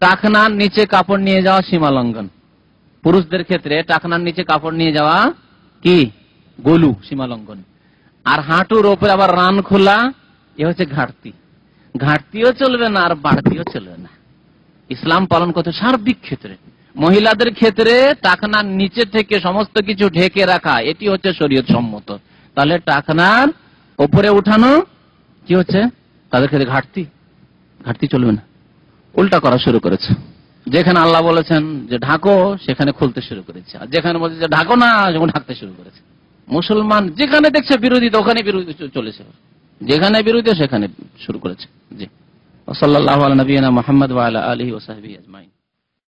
টাকনার নিচে কাপড় নিয়ে যাওয়া সীমা লঙ্ঘন। পুরুষদের ক্ষেত্রে টাকনার নিচে কাপড় নিয়ে যাওয়া কি? গোলু, সীমা লঙ্ঘন। আর হাঁটুর ওপরে আবার রান খোলা, এ হচ্ছে ঘাটতি। ঘাটতিও চলবে না, আর বাড়তিও চলবে না। ইসলাম পালন করতে সার্বিক ক্ষেত্রে, মহিলাদের ক্ষেত্রে টাকনার নিচে থেকে সমস্ত কিছু ঢেকে রাখা, এটি হচ্ছে শরীয়ত সম্মত। তাহলে টাকনার উপরে উঠানো কি হচ্ছে? তাদের ক্ষেত্রে ঘাটতি চলবে না, উল্টা করা শুরু করেছে। যেখানে আল্লাহ বলেছেন যে ঢাকো, সেখানে খুলতে শুরু করেছে, আর যেখানে বলছে যে ঢাকো না, যখন ঢাকতে শুরু করেছে। মুসলমান যেখানে দেখছে বিরোধিতা, ওখানে বিরোধী চলেছে, যেখানে বিরোধী সেখানে শুরু করেছে। জি, সাল্লাল্লাহু আলা নবিয়িনা মুহাম্মদ ওয়া আলা আলিহি ওয়া সাহবিহি আজমাইন।